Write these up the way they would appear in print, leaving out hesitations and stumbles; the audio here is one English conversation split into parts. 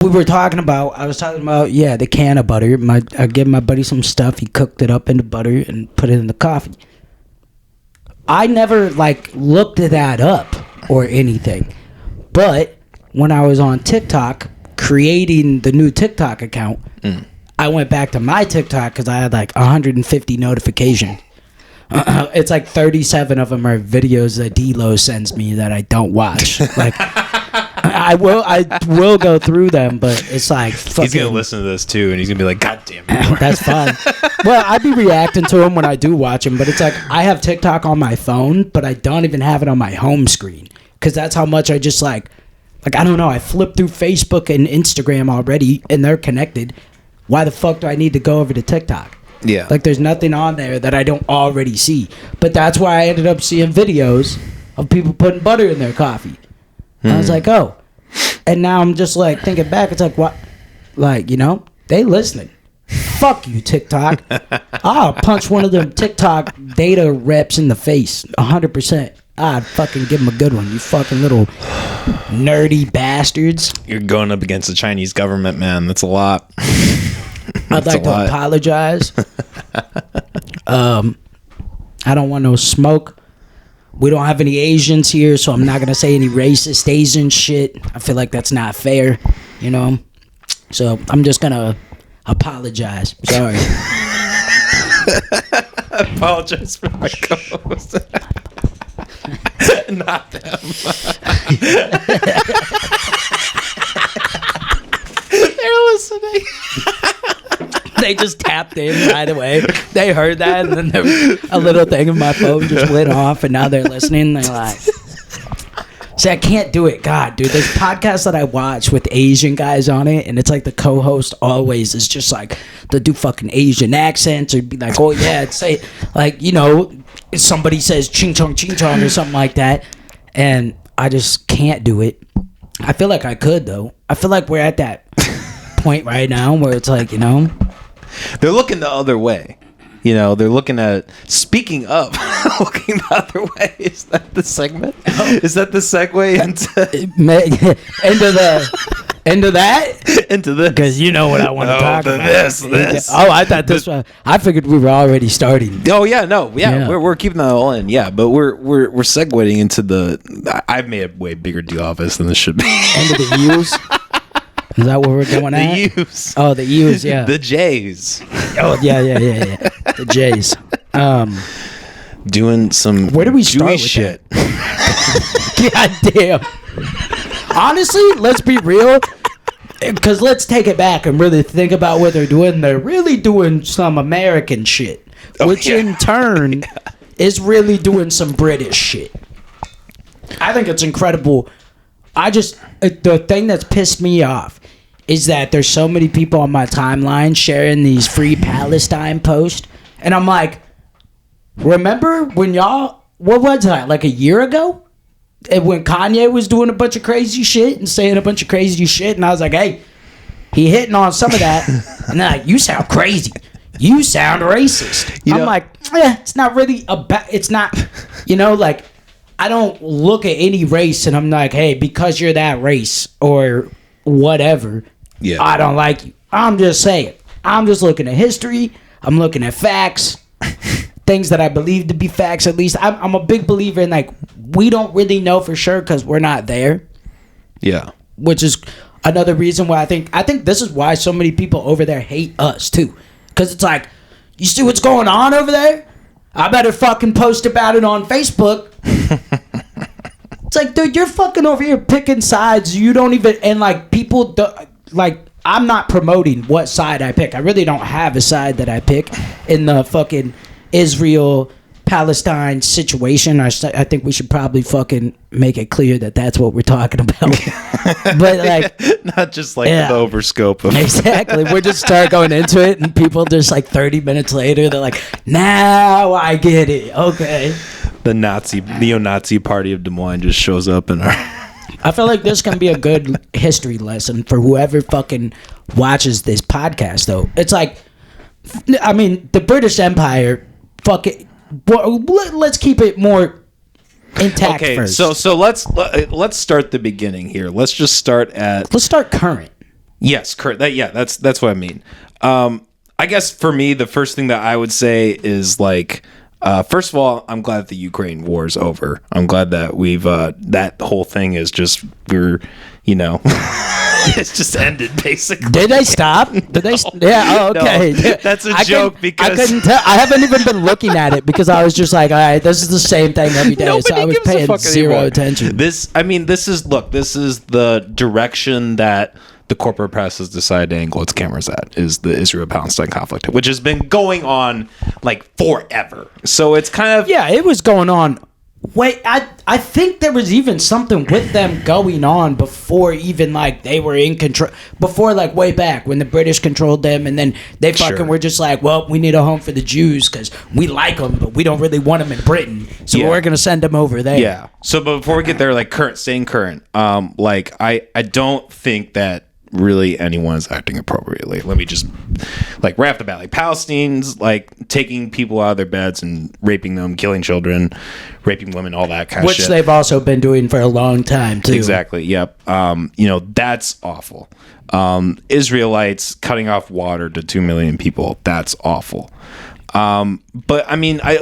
I was talking about, the can of butter. I gave my buddy some stuff. He cooked it up into butter and put it in the coffee. I never, looked that up or anything. But when I was on TikTok, creating the new TikTok account, I went back to my TikTok because I had, 150 notifications. It's 37 of them are videos that D-Lo sends me that I don't watch. I will go through them, but it's fucking... He's gonna listen to this too, and he's gonna be like, "God damn it!" That's fine. Well, I'd be reacting to them when I do watch them, but it's I have TikTok on my phone, but I don't even have it on my home screen because that's how much I just I don't know. I flip through Facebook and Instagram already, and they're connected. Why the fuck do I need to go over to TikTok? Yeah, there's nothing on there that I don't already see. But that's why I ended up seeing videos of people putting butter in their coffee. I was like, oh. And now I'm just thinking back, it's what? They listening. Fuck you, TikTok. I'll punch one of them TikTok data reps in the face 100%. I'd fucking give them a good one, you fucking little nerdy bastards. You're going up against the Chinese government, man. That's a lot. I'd like to apologize. I don't want no smoke. We don't have any Asians here, so I'm not going to say any racist Asian shit. I feel like that's not fair, So I'm just going to apologize. Sorry. Apologize for my co-host. Not them. They're listening. They just tapped in right away. They heard that, and then a little thing in my phone just went off, and now they're listening. They're like, see, I can't do it. God, dude, there's podcasts that I watch with Asian guys on it, and it's the co-host always is just they'll do fucking Asian accents or be like, oh, yeah, say, somebody says ching chong or something like that, and I just can't do it. I feel like I could, though. I feel like we're at that point right now where it's they're looking the other way. They're looking at, speaking of looking the other way. Is that the segment? Is that the segue into that? Because you know what I want to talk about. This. Oh, I thought this was, I figured we were already starting. Oh yeah, no. Yeah. We're keeping that all in. Yeah, but we're segueing into I've made a way bigger deal of this than this should be. Into the U's? Is that what we're going at? The U's. Oh, the U's, yeah. The J's. Oh, yeah. The J's. Doing some where do we start with shit? God damn. Honestly, let's be real. Because let's take it back and really think about what they're doing. They're really doing some American shit. Which in turn is really doing some British shit. I think it's incredible. The thing that's pissed me off is that there's so many people on my timeline sharing these free Palestine posts. And I'm like, remember when y'all, what was that, a year ago? And when Kanye was doing a bunch of crazy shit and saying a bunch of crazy shit. And I was like, hey, he hitting on some of that. And they're like, you sound crazy. You sound racist. I'm like, it's not really about, it's not, I don't look at any race and I'm like, hey, because you're that race or whatever, I don't like you. I'm just saying. I'm just looking at history. I'm looking at facts. Things that I believe to be facts, at least. I'm a big believer in, we don't really know for sure because we're not there. Yeah. Which is another reason why I think this is why so many people over there hate us, too. Because it's you see what's going on over there? I better fucking post about it on Facebook. It's dude, you're fucking over here picking sides. You don't even, and people, I'm not promoting what side I pick. I really don't have a side that I pick in the fucking Israel-Palestine situation. I think we should probably fucking make it clear that that's what we're talking about. But not just the overscope of exactly. We're just start going into it, and people just 30 minutes later, they're like, now I get it. Okay. The neo-Nazi party of Des Moines just shows up in our... I feel like this can be a good history lesson for whoever fucking watches this podcast, though. It's the British Empire, let's keep it more intact first. So let's start the beginning here. Let's just start Let's start current. Yes, correct. That's what I mean. I guess for me, the first thing that I would say is like, first of all, I'm glad the Ukraine war is over. I'm glad that we've that whole thing is just it's just ended basically. Did they stop? Did they? Yeah. Oh, okay. No, that's a joke because I couldn't tell. I haven't even been looking at it because I was just like, all right, this is the same thing every day. Nobody so I was gives a paying fuck zero anymore. attention. This is the direction that the corporate press has decided to angle its cameras at, is the Israel-Palestine conflict, which has been going on like forever. So it's kind of it was going on. Wait, I think there was even something with them going on before even like they were in control, before like way back when the British controlled them, and then they fucking were just like, well, we need a home for the Jews because we like them, but we don't really want them in Britain, so we're gonna send them over there. Yeah. So but before we get there, like staying current, like I don't think that really anyone is acting appropriately. Let me just like right off the bat, like Palestinians like taking people out of their beds and raping them, killing children, raping women, all that kind of shit. Which they've also been doing for a long time too. Exactly. Yep. That's awful. Israelites cutting off water to 2 million people. That's awful. But I mean, I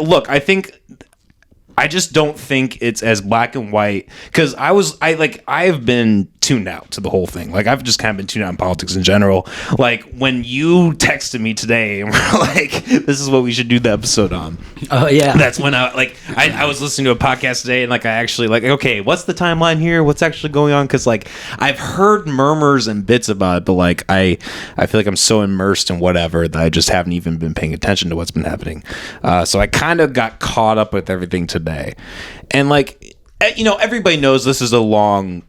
just don't think it's as black and white, because I've been tuned out to the whole thing. Like I've just kind of been tuned out in politics in general. Like when you texted me today and were like, this is what we should do the episode on. Oh yeah. That's when I was listening to a podcast today, and like I actually like, okay, what's the timeline here? What's actually going on? Because like I've heard murmurs and bits about it, but like I feel like I'm so immersed in whatever that I just haven't even been paying attention to what's been happening. So I kind of got caught up with everything today. And like, everybody knows this is a long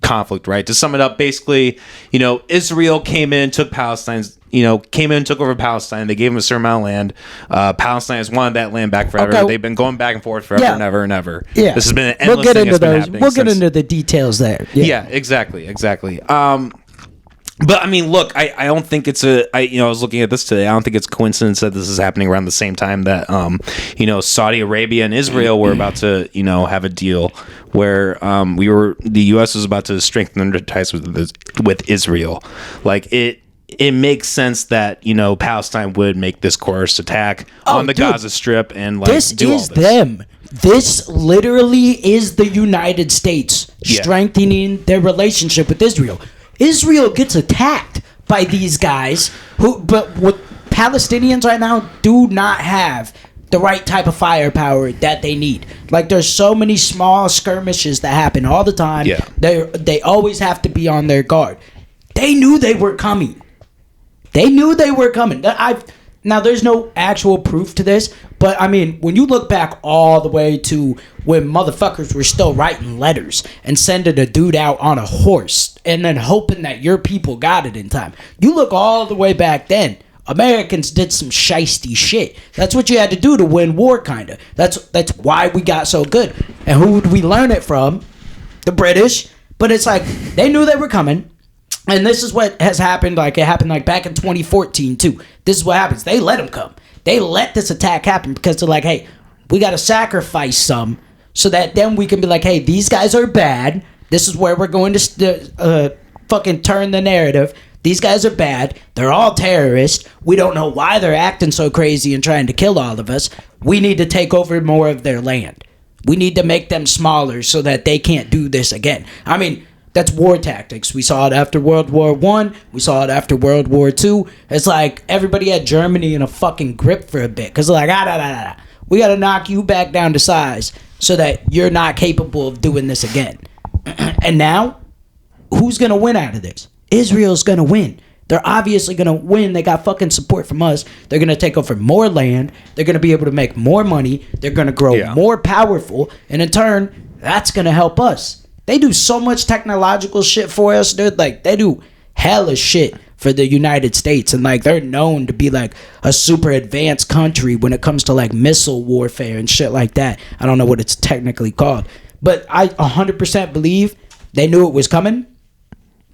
conflict, right? To sum it up, basically, Israel came in, took took over Palestine. They gave them a certain amount of land. Palestine has wanted that land back forever. Okay. They've been going back and forth forever and ever and ever. Yeah. This has been an endless thing that's been happening. We'll get into the details there. Yeah, exactly. But I mean, look, I don't think it's I was looking at this today. I don't think it's coincidence that this is happening around the same time that Saudi Arabia and Israel were about to have a deal where the U.S. was about to strengthen their ties with Israel. Like it makes sense that Palestine would make this coerced attack on the Gaza Strip and like this do all is them. This literally is the United States strengthening their relationship with Israel. Israel gets attacked by these guys but what Palestinians right now do not have the right type of firepower that they need. Like there's so many small skirmishes that happen all the time. Yeah. They always have to be on their guard. They knew they were coming. Now, there's no actual proof to this, but I mean, when you look back all the way to when motherfuckers were still writing letters and sending a dude out on a horse and then hoping that your people got it in time, you look all the way back then, Americans did some shiesty shit. That's what you had to do to win war, kind of. That's why we got so good. And who would we learn it from? The British. But it's like, they knew they were coming. And this is what has happened. Like it happened like back in 2014 too. This is what happens. They let them come. They let this attack happen because they're like, hey, we got to sacrifice some so that then we can be like, hey, these guys are bad. This is where we're going to fucking turn the narrative. These guys are bad. They're all terrorists. We don't know why they're acting so crazy and trying to kill all of us. We need to take over more of their land. We need to make them smaller so that they can't do this again. I mean, that's war tactics. We saw it after World War I. We saw it after World War II. It's like everybody had Germany in a fucking grip for a bit. Because they're like, we got to knock you back down to size so that you're not capable of doing this again. And now, who's going to win out of this? Israel's going to win. They're obviously going to win. They got fucking support from us. They're going to take over more land. They're going to be able to make more money. They're going to grow more powerful. And in turn, that's going to help us. They do so much technological shit for us, dude. Like, they do hella shit for the United States. And, like, they're known to be, like, a super advanced country when it comes to, like, missile warfare and shit like that. I don't know what it's technically called. But I 100% believe they knew it was coming.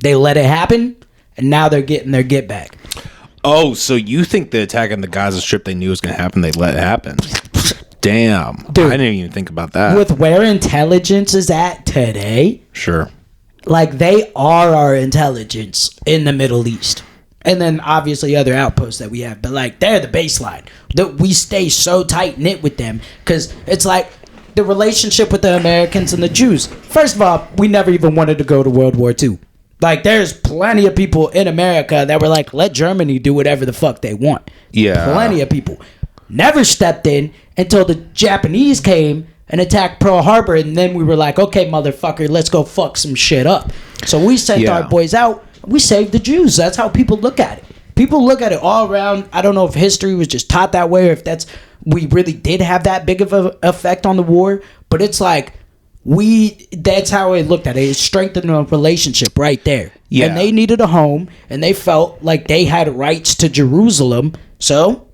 They let it happen. And now they're getting their get back. Oh, so you think the attack on the Gaza Strip they knew was going to happen, they let it happen? Damn. Dude, I didn't even think about that. With where intelligence is at today. Sure. like they are our intelligence in the Middle East. And then obviously other outposts that we have, but like they're the baseline. We stay so tight knit with them because it's like the relationship with the Americans and the Jews. First of all, we never even wanted to go to World War II. Like there's plenty of people in America that were like, let Germany do whatever the fuck they want. Yeah, plenty of people never stepped in until the Japanese came and attacked Pearl Harbor, and then we were like, okay, motherfucker, let's go fuck some shit up. So we sent our boys out. We saved the Jews. That's how people look at it. People look at it all around. I don't know if history was just taught that way or if we really did have that big of an effect on the war. But it's like that's how it looked at it. It strengthened a relationship right there. Yeah. And they needed a home and they felt like they had rights to Jerusalem. So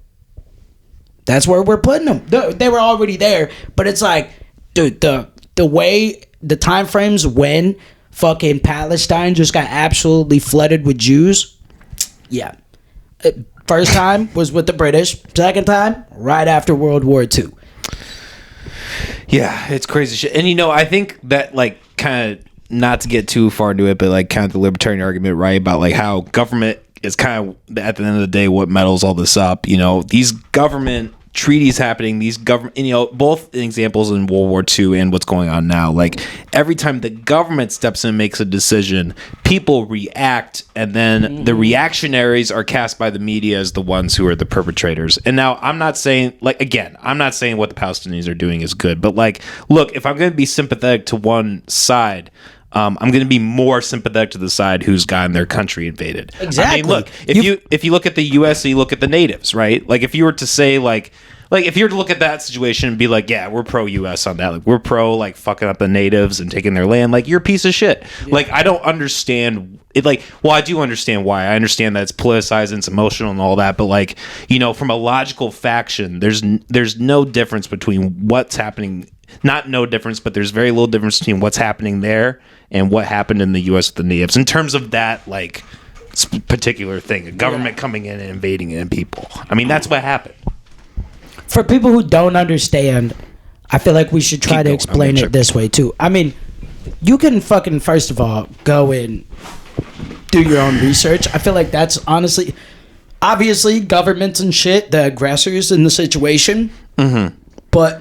that's where we're putting them. They were already there. But it's like, dude, the way, the time frames when fucking Palestine just got absolutely flooded with Jews. Yeah. First time was with the British. Second time, right after World War II. Yeah, it's crazy shit. And I think that like kind of, not to get too far into it, but like kind of the libertarian argument, right, about like how government is kind of at the end of the day what muddles all this up. These government treaties happening, these government, both examples in World War II and what's going on now. Like every time the government steps in and makes a decision, people react, and then the reactionaries are cast by the media as the ones who are the perpetrators. And now I'm not saying, like, again, I'm not saying what the Palestinians are doing is good, but like, look, if I'm going to be sympathetic to one side, I'm going to be more sympathetic to the side who's gotten their country invaded. Exactly. I mean, look, if you look at the U.S., you look at the natives, right? Like, if you were to say, like if you were to look at that situation and be like, yeah, we're pro-U.S. on that. Like, we're pro, like, fucking up the natives and taking their land. Like, you're a piece of shit. Yeah. Like, I don't understand it. Like, well, I do understand why. I understand that it's politicized and it's emotional and all that. But, like, from a logical faction, there's no difference between what's happening. Not no difference, but there's very little difference between what's happening there and what happened in the U.S. with the natives in terms of that, like, particular thing, a government coming in and invading in people. I mean, that's what happened. For people who don't understand, I feel like we should try to explain it this way too. I mean, you can fucking, first of all, go and do your own research. I feel like that's honestly, obviously, governments and shit, the aggressors in the situation. Mm-hmm. But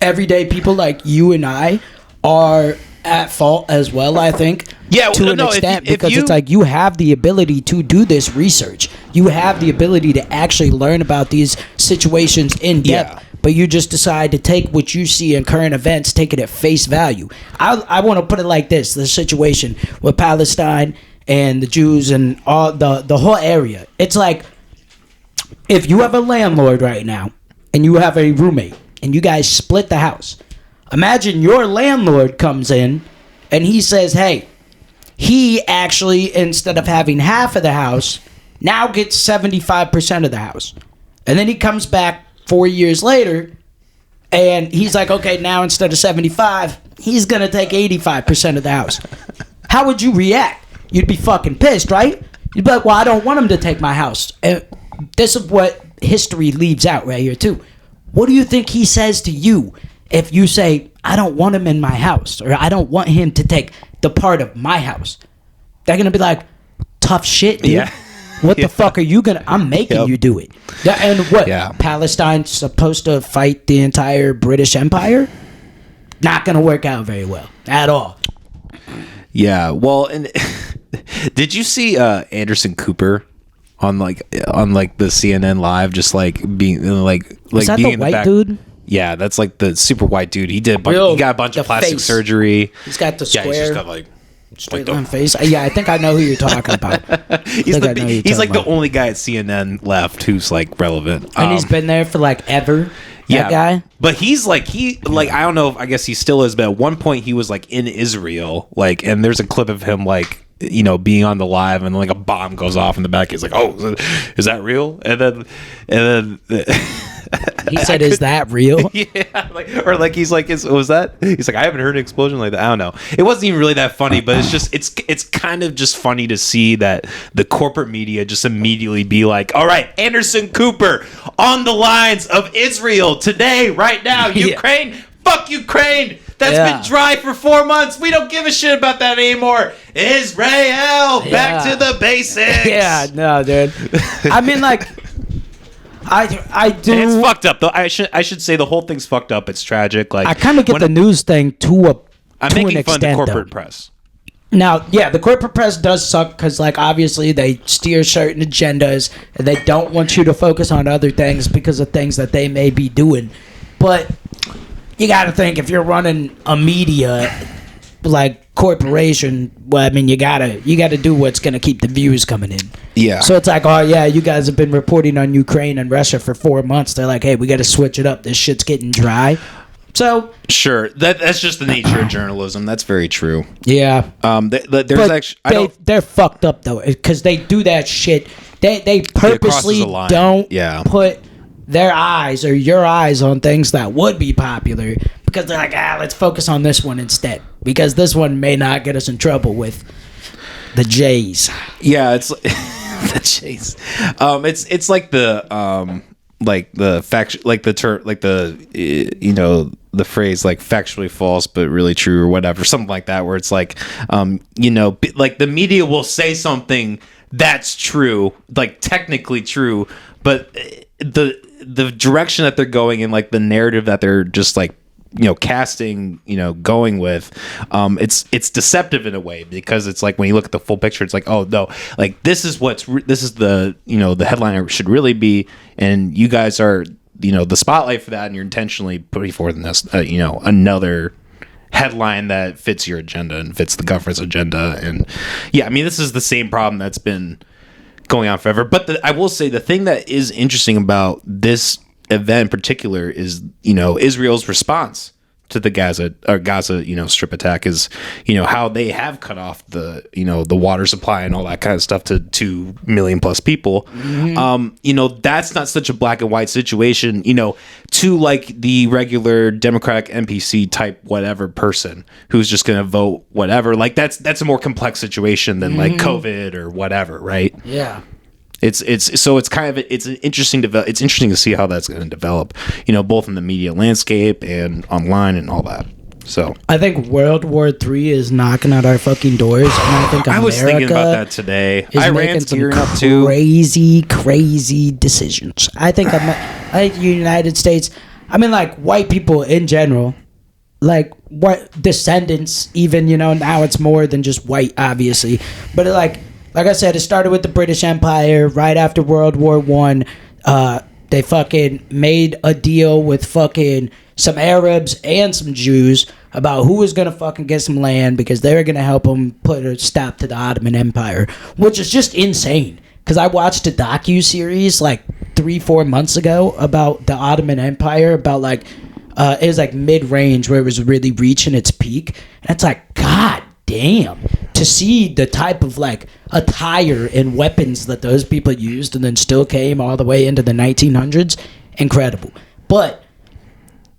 everyday people like you and I are at fault as well, I think. Yeah, to an extent, because it's like you have the ability to do this research. You have the ability to actually learn about these situations in depth, but you just decide to take what you see in current events, take it at face value. I want to put it like this: the situation with Palestine and the Jews and all the whole area. It's like if you have a landlord right now and you have a roommate and you guys split the house. Imagine your landlord comes in and he says, hey, he actually, instead of having half of the house, now gets 75% of the house. And then he comes back 4 years later and he's like, okay, now instead of 75, he's going to take 85% of the house. How would you react? You'd be fucking pissed, right? You'd be like, well, I don't want him to take my house. And this is what history leaves out right here, too. What do you think he says to you if you say, I don't want him in my house, or I don't want him to take the part of my house? They're going to be like, tough shit, dude. Yeah. What the fuck are you going to... I'm making you do it. And what? Yeah. Palestine's supposed to fight the entire British Empire? Not going to work out very well at all. Yeah. Well, and did you see Anderson Cooper on the CNN Live, just like being like was that being the white dude? Yeah, that's like the super white dude. He got a bunch of plastic surgery. He's got the square. Yeah, he's just got like straight on face. Yeah, I think I know who you're talking about. He's like the only guy at CNN left who's like relevant, and he's been there for like ever. That guy. But he's like I don't know if I guess he still is, but at one point he was like in Israel, like, and there's a clip of him like, being on the live and like a bomb goes off in the back. He's like, oh, is that real? And then he said, is that real? Yeah. He's like, was that? He's like, I haven't heard an explosion like that. I don't know. It wasn't even really that funny, but it's kind of just funny to see that the corporate media just immediately be like, all right, Anderson Cooper on the lines of Israel today, right now, Ukraine, fuck Ukraine. That's been dry for 4 months. We don't give a shit about that anymore. Israel, back to the basics. Yeah, no, dude. I mean, like, I do. And it's fucked up though. I should say the whole thing's fucked up. It's tragic. Like, I kind of get the news thing I'm making fun of the corporate press. Now, yeah, the corporate press does suck because, like, obviously they steer certain agendas and they don't want you to focus on other things because of things that they may be doing. But you got to think, if you're running a media like corporation, well, I mean, you gotta do what's gonna keep the views coming in. Yeah. So it's like, oh yeah, you guys have been reporting on Ukraine and Russia for 4 months. They're like, hey, we got to switch it up. This shit's getting dry. So sure, that's just the nature of journalism. That's very true. Yeah. They're fucked up though because they do that shit. They purposely don't put their eyes or your eyes on things that would be popular because they're like, let's focus on this one instead because this one may not get us in trouble with the Jays. Yeah, it's the Jays. It's like the fact, like the term, like the the phrase like factually false but really true or whatever, something like that, where it's like like the media will say something that's true, like technically true, but the direction that they're going in, like the narrative that they're just like casting, going with, it's deceptive in a way because it's like when you look at the full picture, it's like, oh no, like this is the the headline should really be, and you guys are the spotlight for that, and you're intentionally putting forth this another headline that fits your agenda and fits the government's agenda. And yeah, I mean, this is the same problem that's been going on forever. But I will say the thing that is interesting about this event in particular is Israel's response to the Gaza strip attack is how they have cut off the the water supply and all that kind of stuff to 2 million plus people. Mm-hmm. That's not such a black and white situation to like the regular Democratic NPC type whatever person who's just gonna vote whatever. Like that's a more complex situation than like COVID or whatever, right? Yeah. It's interesting to see how that's going to develop, both in the media landscape and online and all that. So I think World War III is knocking at our fucking doors, and I think America I was thinking about that today. Iran's gearing up too. Crazy decisions. I think the United States. I mean, like white people in general, like what descendants, even now it's more than just white, obviously, but like I said, it started with the British Empire right after World War I. They fucking made a deal with fucking some Arabs and some Jews about who was going to fucking get some land because they were going to help them put a stop to the Ottoman Empire, which is just insane. Because I watched a docu-series like 3-4 months ago about the Ottoman Empire, about like, it was like mid-range where it was really reaching its peak. And it's like, God damn, to see the type of like attire and weapons that those people used and then still came all the way into the 1900s, incredible. But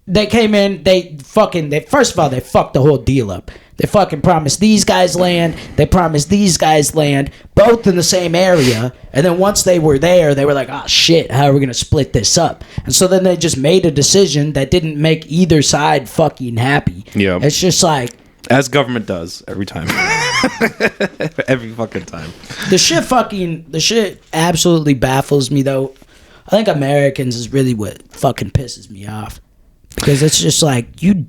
they came in, they first of all, they fucked the whole deal up. They fucking promised these guys land, they promised these guys land, both in the same area, and then once they were there, they were like, oh shit, how are we gonna split this up? And so then they just made a decision that didn't make either side fucking happy. Yeah. It's just like, as government does every time. Every fucking time. The shit absolutely baffles me though. I think Americans is really what fucking pisses me off. Because it's just like, you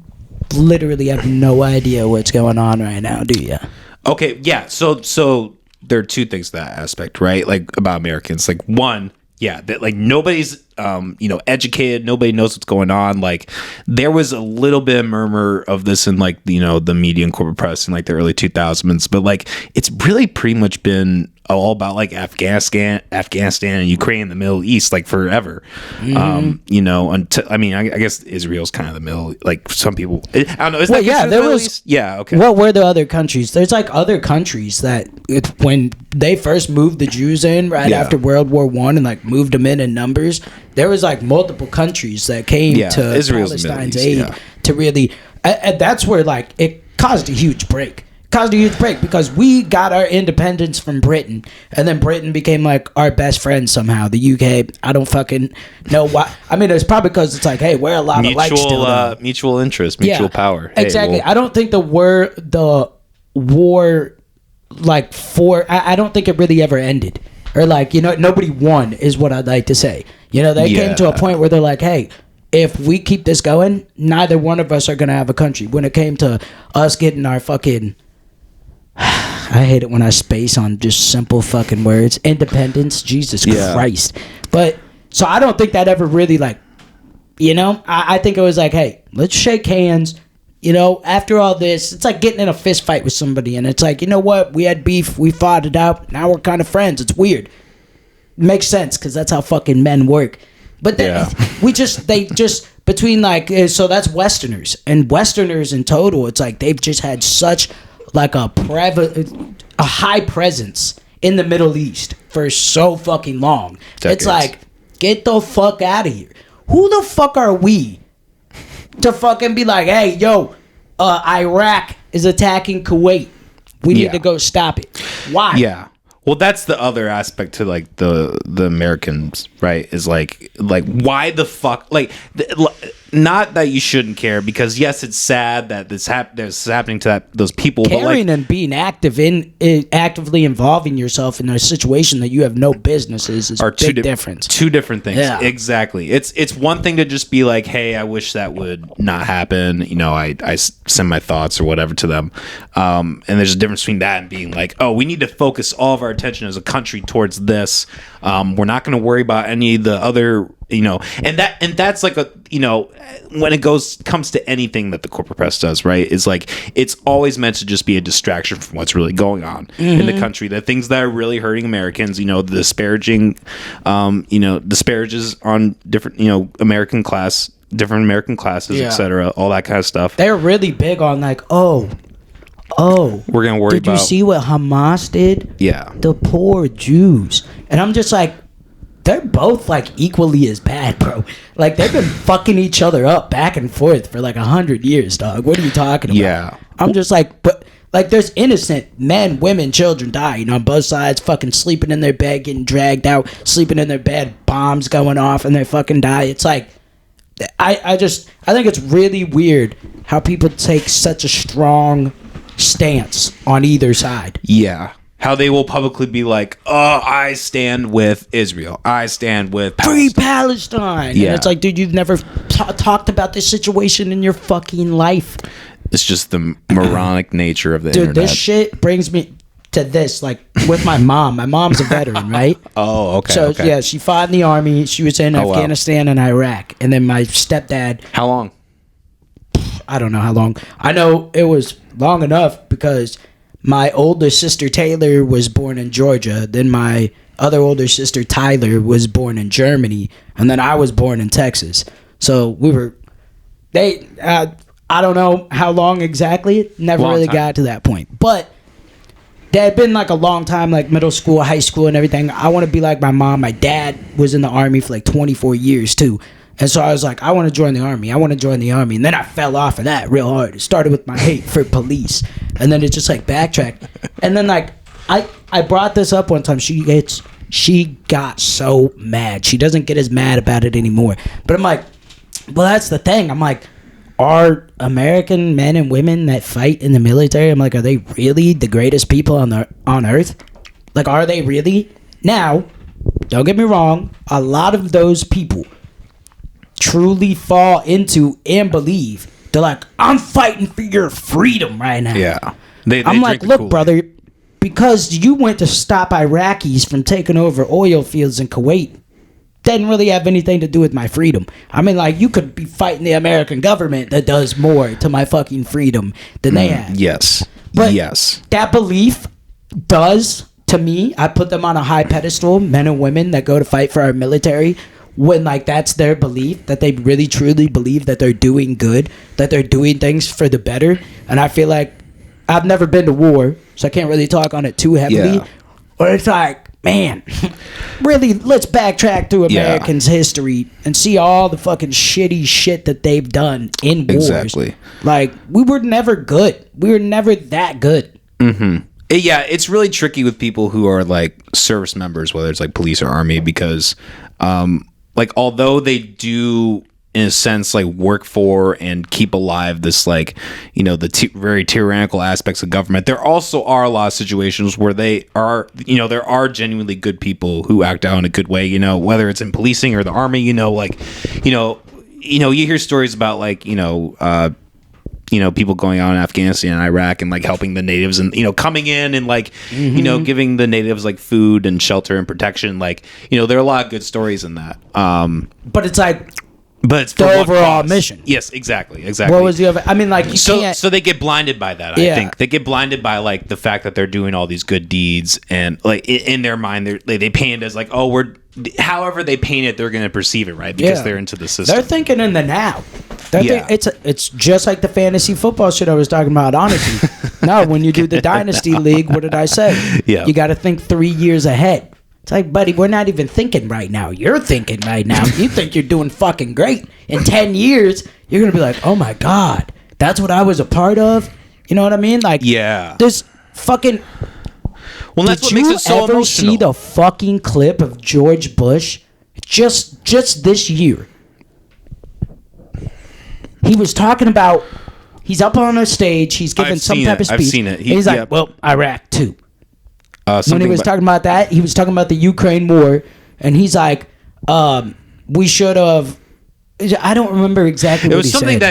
literally have no idea what's going on right now, do you? Okay, yeah. So there are two things to that aspect, right? Like about Americans. Like one, yeah, that like nobody's educated, nobody knows what's going on. Like there was a little bit of murmur of this in like the media and corporate press in like the early 2000s, but like it's really pretty much been all about like Afghanistan and Ukraine, the Middle East, like forever. Until I guess Israel's kind of the middle. Like some people, I don't know. Is that yeah, there was. East? Yeah, okay. What were the other countries? There's like other countries that when they first moved the Jews in after World War I and like moved them in numbers, there was like multiple countries that came to Israel's Palestine's aid to really. And that's where like it caused a huge break. caused a huge break because we got our independence from Britain, and then Britain became like our best friend somehow. The UK, I don't fucking know why. I mean, it's probably because it's like, hey, we're a lot of like still mutual interest, mutual power. Exactly. Hey, I don't think the war, like I don't think it really ever ended, or like nobody won is what I'd like to say. They came to a point where they're like, hey, if we keep this going, neither one of us are gonna have a country. When it came to us getting our fucking I hate it when I space on just simple fucking words. Independence, Jesus Christ. But so I don't think that ever really like, I think it was like, hey, let's shake hands. After all this, it's like getting in a fist fight with somebody, and it's like, you know what? We had beef, we fought it out. Now we're kind of friends. It's weird. Makes sense because that's how fucking men work. But then they just between like so that's Westerners, and Westerners in total, it's like they've just had such like a high presence in the Middle East for so fucking long. Decades. It's like, get the fuck out of here. Who the fuck are we to fucking be like, hey, yo, Iraq is attacking Kuwait. We need to go stop it. Why? Yeah. Well, that's the other aspect to like the Americans, right? Is like why the fuck not that you shouldn't care, because yes, it's sad that this is happening to those people. Caring but and being actively involving yourself in a situation that you have no business is a big difference. Two different things. Yeah. Exactly. It's one thing to just be like, hey, I wish that would not happen. I send my thoughts or whatever to them. And there's a difference between that and being like, oh, we need to focus all of our attention as a country towards this. We're not going to worry about any of the other, and that's like when it comes to anything that the corporate press does, right? Is like, it's always meant to just be a distraction from what's really going on in the country. The things that are really hurting Americans, the disparaging, disparages on different, different American classes, etc., all that kind of stuff. They're really big on like, we're gonna worry about. Did you see what Hamas did? Yeah, the poor Jews, and I'm just like, they're both like equally as bad, bro. Like they've been fucking each other up back and forth for like 100 years, dog. What are you talking about? Yeah, I'm just like, but like there's innocent men, women, children die, on both sides, fucking sleeping in their bed, getting dragged out, sleeping in their bed, bombs going off, and they fucking die. It's like, I think it's really weird how people take such a strong stance on either side. Yeah. How they will publicly be like, oh, I stand with Israel. I stand with Palestine. Free Palestine. Yeah. And it's like, dude, you've never talked about this situation in your fucking life. It's just the moronic nature of the internet. Dude, this shit brings me to this, like, with my mom. My mom's a veteran, right? Oh, okay. So, yeah, she fought in the army. She was in Afghanistan and Iraq. And then my stepdad. How long? I don't know how long. I know it was long enough because my older sister Taylor was born in Georgia. Then my other older sister Tyler was born in Germany, and then I was born in Texas. So we were, I don't know how long exactly. Never really got to that point. But there had been like a long time, like middle school, high school, and everything. I want to be like my mom. My dad was in the army for like 24 years too. And so I was like, I want to join the army. I want to join the army. And then I fell off of that real hard. It started with my hate for police. And then it just like backtracked. And then like, I brought this up one time. She got so mad. She doesn't get as mad about it anymore. But I'm like, well, that's the thing. I'm like, are American men and women that fight in the military, I'm like, are they really the greatest people on earth? Like, are they really? Now, don't get me wrong. A lot of those people truly fall into and believe, they're like, I'm fighting for your freedom right now. Yeah. I'm like, look, brother, because you went to stop Iraqis from taking over oil fields in Kuwait, didn't really have anything to do with my freedom. I mean, like, you could be fighting the American government that does more to my fucking freedom than they have. Yes. But yes, that belief does, to me, I put them on a high pedestal, men and women that go to fight for our military, when like that's their belief, that they really truly believe that they're doing good, that they're doing things for the better. And I feel like I've never been to war, so I can't really talk on it too heavily. Yeah. But it's like, man, really, let's backtrack through Americans' history and see all the fucking shitty shit that they've done in wars. Exactly. Like, we were never good. We were never that good. Yeah, it's really tricky with people who are like service members, whether it's like police or army, because like although they do in a sense like work for and keep alive this like, you know, the very tyrannical aspects of government, there also are a lot of situations where they are, you know, there are genuinely good people who act out in a good way, you know, whether it's in policing or the army, you know, like, you hear stories about like, people going on in Afghanistan and Iraq and like helping the natives and, you know, coming in and like, you know, giving the natives like food and shelter and protection. Like, you know, there are a lot of good stories in that. But it's like, but it's the for overall mission. Yes, exactly. What was the other? I mean, like, you can't. So they get blinded by that. I think they get blinded by like the fact that they're doing all these good deeds, and like in their mind, they paint it as like, oh, we're. However they paint it, they're going to perceive it, right? Because they're into the system. They're thinking in the now. It's just like the fantasy football shit I was talking about. Honestly, no. When you do the dynasty league, what did I say? Yeah, you got to think 3 years ahead. It's like, buddy, we're not even thinking right now. You're thinking right now. You think you're doing fucking great. In 10 years, you're going to be like, oh my God, that's what I was a part of. You know what I mean? Like, this fucking... Well, that's what makes it so emotional. Did you ever see the fucking clip of George Bush just this year? He was talking about... He's up on a stage. He's giving some type of speech. I've seen it. He's like, well, Iraq too. When he was talking about that, he was talking about the Ukraine war, and he's like, we should have... I don't remember exactly what he said.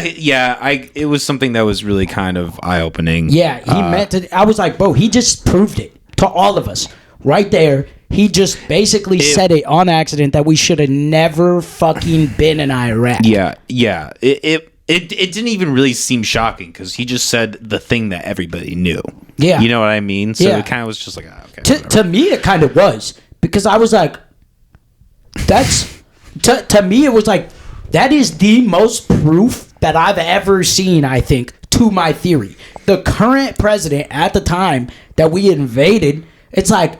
It was something that was really kind of eye-opening. Yeah, he meant to... I was like, bro, he just proved it to all of us. Right there, he just basically said it on accident that we should have never fucking been in Iraq. Yeah. It didn't even really seem shocking because he just said the thing that everybody knew. Yeah. You know what I mean? So it kind of was just like, okay. To me, it kind of was. Because I was like, that's... To me, it was like, that is the most proof that I've ever seen, I think, to my theory. The current president at the time that we invaded, it's like...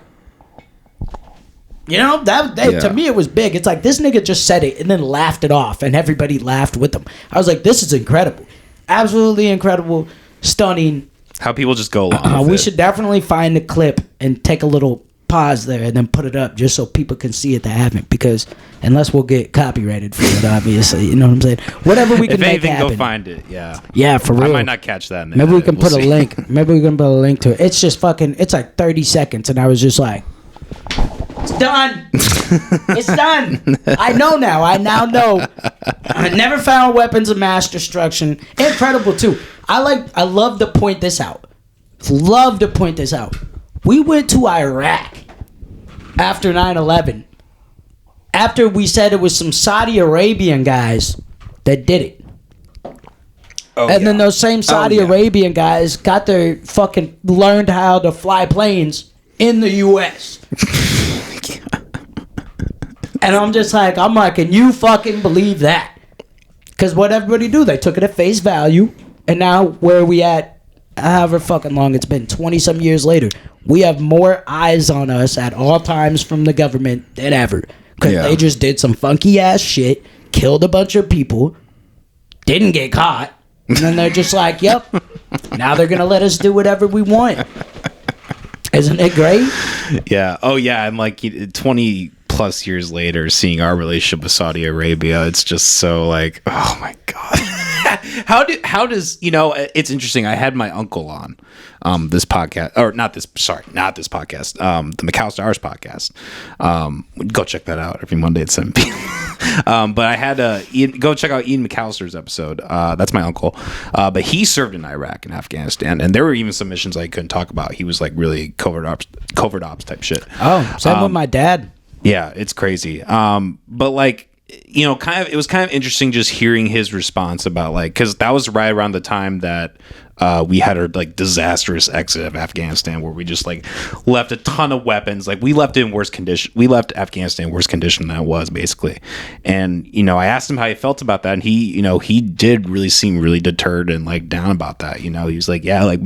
You know, to me it was big. It's like this nigga just said it and then laughed it off, and everybody laughed with him. I was like, this is incredible. Absolutely incredible. Stunning. How people just go along with we it. should definitely find the clip and take a little pause there and then put it up just so people can see it that haven't, because unless we'll get copyrighted for it, obviously. You know what I'm saying? Whatever we can make happen. Go find it, yeah. Yeah, for real. I might not catch that. Maybe we can put a link. Maybe we can put a link to it. It's just fucking, it's like 30 seconds, and I was just like... It's done. It's done. I know now. I now know. I never found weapons of mass destruction. Incredible too. I love to point this out. We went to Iraq after 9/11. After we said it was some Saudi Arabian guys that did it. Then those same Saudi Arabian guys got their fucking learned how to fly planes in the U.S. And I'm like, can you fucking believe that? Because what everybody do, they took it at face value, and now where are we at? However fucking long it's been, 20-some years later, we have more eyes on us at all times from the government than ever. Because they just did some funky ass shit, killed a bunch of people, didn't get caught, and then they're just like, yep, now they're gonna let us do whatever we want. Isn't it great? Yeah. Oh yeah. And like 20 plus years later, seeing our relationship with Saudi Arabia, it's just so like, oh my God. How does, it's interesting. I had my uncle on this podcast, or not this podcast, the McAllister podcast. Go check that out every Monday at 7 p.m. But I had go check out Ian McAllister's episode. That's my uncle. But he served in Iraq and Afghanistan, and there were even some missions I couldn't talk about. He was like really covert ops type shit. Oh, same with my dad. Yeah, it's crazy. But like, it was kind of interesting just hearing his response about like, because that was right around the time that we had our like disastrous exit of Afghanistan, where we just like left a ton of weapons. Like we left it in worse condition. We left Afghanistan in worse condition than it was, basically. And I asked him how he felt about that, and he did really seem really deterred and like down about that. He was like, yeah, like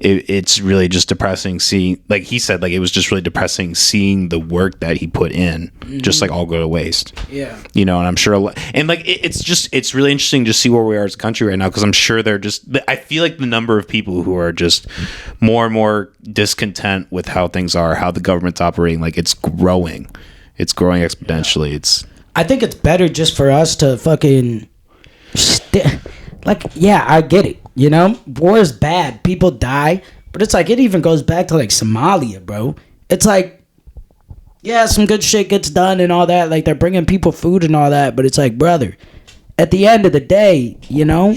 it's really just depressing seeing, like he said, like it was just really depressing seeing the work that he put in just like all go to waste. Yeah. You know, and I'm sure, and like it's really interesting to see where we are as a country right now, because I'm sure I feel like the number of people who are just more and more discontent with how things are, how the government's operating, like it's growing exponentially. I think it's better just for us to fucking I get it, you know, war is bad, people die, but it's like it even goes back to like Somalia, bro. It's like, yeah, some good shit gets done and all that, like they're bringing people food and all that, but it's like, brother, at the end of the day, you know,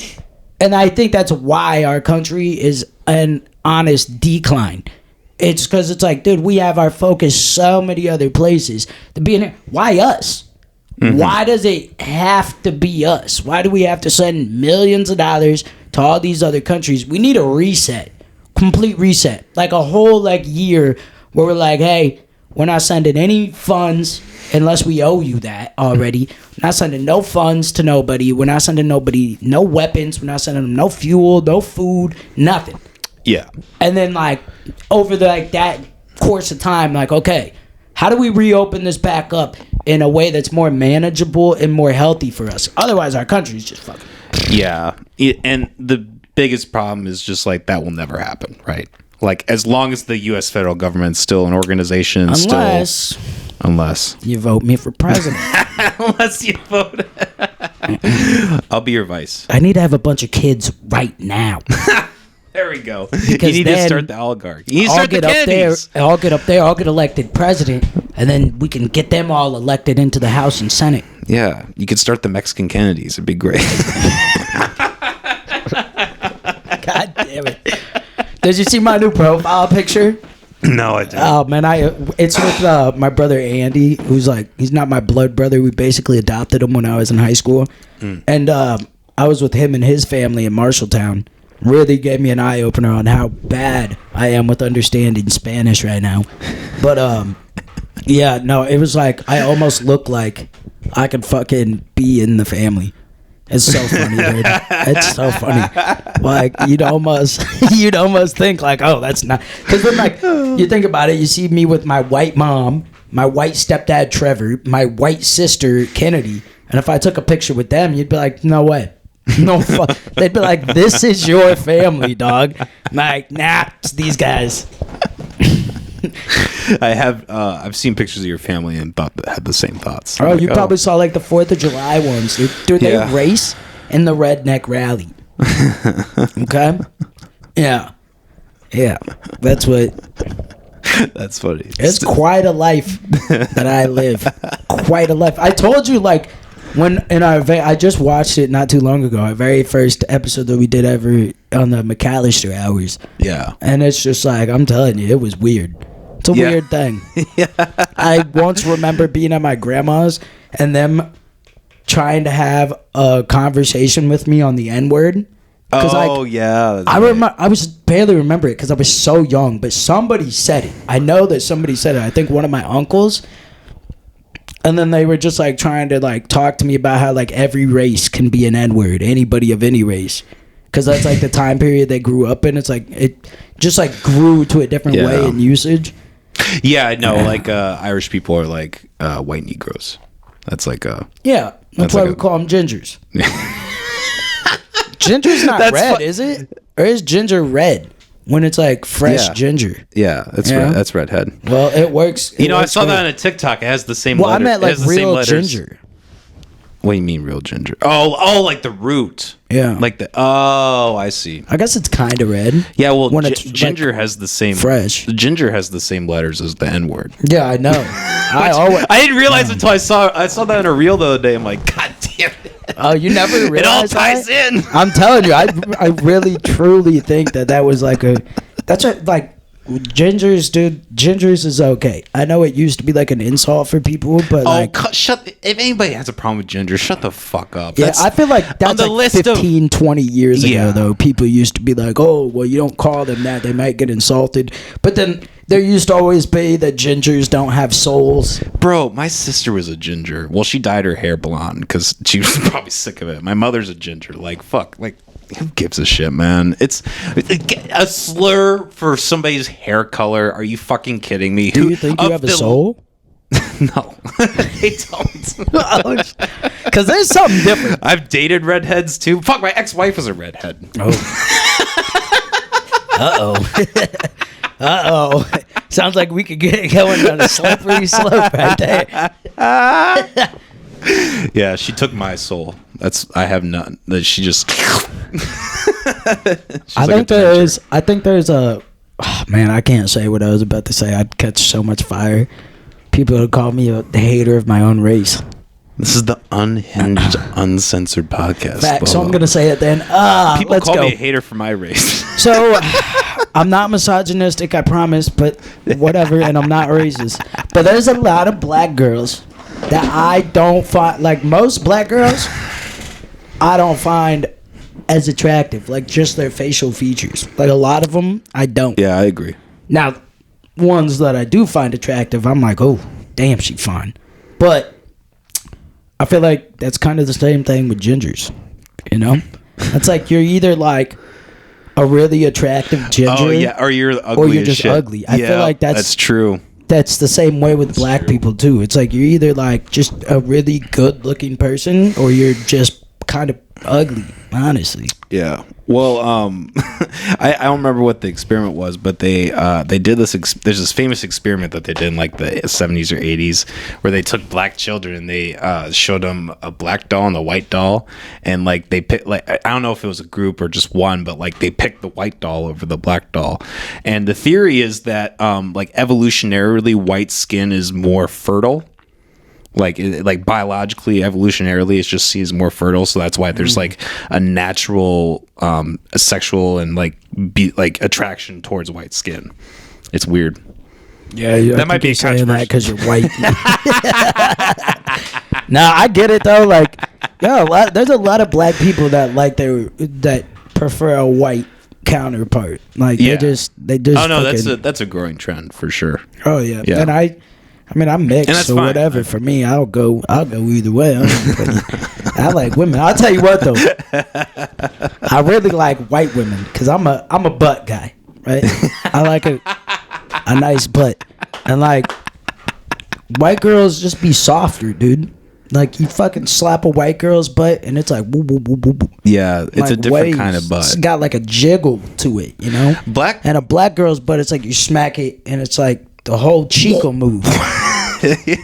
and I think that's why our country is an honest decline. It's because it's like, dude, we have our focus so many other places to be in here. Why us? Mm-hmm. Why does it have to be us? Why do we have to send millions of dollars to all these other countries? We need a reset, complete reset, like a whole like year where we're like, hey, we're not sending any funds unless we owe you that already. We're not sending no funds to nobody. We're not sending nobody no weapons. We're not sending them no fuel, no food, nothing. Yeah. And then like over the like that course of time, like, okay, how do we reopen this back up in a way that's more manageable and more healthy for us? Otherwise, our country's just fucking. Yeah. And the biggest problem is just like that will never happen, right? Like as long as the U.S. federal government's still an organization, unless you vote me for president. Unless you vote. I'll be your vice. I need to have a bunch of kids right now. There we go. Because you need to start the oligarchy. You need to start the Kennedys. I'll get up there. I'll get elected president, and then we can get them all elected into the House and Senate. Yeah, you could start the Mexican Kennedys. It'd be great. God damn it! Did you see my new profile picture? No, I didn't. Oh man, it's with my brother Andy, who's like, he's not my blood brother. We basically adopted him when I was in high school, and I was with him and his family in Marshalltown. Really gave me an eye opener on how bad I am with understanding Spanish right now. But yeah, no, it was like I almost look like I could fucking be in the family. It's so funny, dude. It's so funny. Like you'd almost think like, oh, that's not, because then like you think about it, you see me with my white mom, my white stepdad Trevor, my white sister Kennedy, and if I took a picture with them, you'd be like, no way. No fuck. They'd be like, this is your family, dog. I'm like, nah, it's these guys. I've seen pictures of your family and had the same thoughts. Oh, like, you probably saw like the 4th of July ones. Dude, they race in the redneck rally. Okay? Yeah. Yeah. That's funny. It's quite a life that I live. Quite a life. I told you, like, when in our I just watched it not too long ago, our very first episode that we did ever on the McAllister hours. Yeah. And it's just like, I'm telling you, it was weird. It's a weird thing. Yeah. I once remember being at my grandma's and them trying to have a conversation with me on the N-word. Yeah. I was barely remember it because I was so young, but somebody said it. I know that somebody said it. I think one of my uncles. And then they were just like trying to like talk to me about how like every race can be an N-word, anybody of any race, because that's like the time period they grew up in. It's like it just like grew to a different way in usage. Yeah, I know. Like Irish people are like white Negroes. That's like that's why we call them gingers. Ginger's not red, is it? Or is ginger red? When it's like fresh ginger. Yeah, that's redhead. Well, it works. I saw that on a TikTok. It has the same letters. Well, I meant like real ginger. What do you mean real ginger? Oh, like the root. Yeah. Like I see. I guess it's kind of red. Yeah, well, ginger has the same... Fresh. Ginger has the same letters as the N-word. Yeah, I know. I didn't realize until I saw that in a reel the other day. I'm like, God damn it. Oh, you never realized it all ties in. I'm telling you, I really, truly think that was like that's what, like, gingers, dude. Gingers is okay. I know it used to be like an insult for people, but if anybody has a problem with ginger, shut the fuck up. Yeah, I feel like that's like 15, 20 years ago, though. People used to be like, oh, well, you don't call them that. They might get insulted. But then there used to always be that gingers don't have souls. Bro, my sister was a ginger. Well, she dyed her hair blonde because she was probably sick of it. My mother's a ginger. Like, fuck. Like, who gives a shit, man? It's a slur for somebody's hair color. Are you fucking kidding me? Do you think you have a soul? No, I don't. Because there's something different. I've dated redheads too. Fuck, my ex-wife was a redhead. Uh-oh. Sounds like we could get going down a slippery slope right there. Yeah, she took my soul. I have none. She just. I think there's a. Oh, man, I can't say what I was about to say. I'd catch so much fire. People would call me a hater of my own race. This is the Unhinged Uncensored podcast. Fact, so I'm going to say it then. People call me a hater for my race. So, I'm not misogynistic, I promise, but whatever, and I'm not racist. But there's a lot of black girls that I don't find, like most black girls, I don't find as attractive, like just their facial features. Like a lot of them, I don't. Yeah, I agree. Now, ones that I do find attractive, I'm like, oh, damn, she's fine. But I feel like that's kind of the same thing with gingers, you know? It's like you're either like a really attractive ginger, or you're ugly, or you're just ugly. I feel like that's true. That's the same way with black people too. It's like you're either like just a really good-looking person, or you're just kind of ugly, honestly. Yeah. Well, I don't remember what the experiment was, but they did this. There's this famous experiment that they did in like the 70s or 80s, where they took black children and they showed them a black doll and a white doll, and like they picked, like, I don't know if it was a group or just one, but like they picked the white doll over the black doll, and the theory is that like evolutionarily white skin is more fertile. Like biologically, evolutionarily, it just seems more fertile, so that's why there's like a natural sexual and like attraction towards white skin. It's weird. Yeah, that might be saying that because you're white. Nah, I get it though. Like, yeah, there's a lot of black people that that prefer a white counterpart. Like, they just. Oh no, that's a growing trend for sure. Oh yeah, and I mean, I'm mixed, so whatever. For me, I'll go either way. I like women. I'll tell you what though, I really like white women because I'm a butt guy, right? I like a nice butt, and like white girls just be softer, dude. Like you fucking slap a white girl's butt, and it's like woo woo woo woo woo. Yeah, it's like a different kind of butt. It's got like a jiggle to it, you know. And a black girl's butt, it's like you smack it, and it's like the whole cheek will move.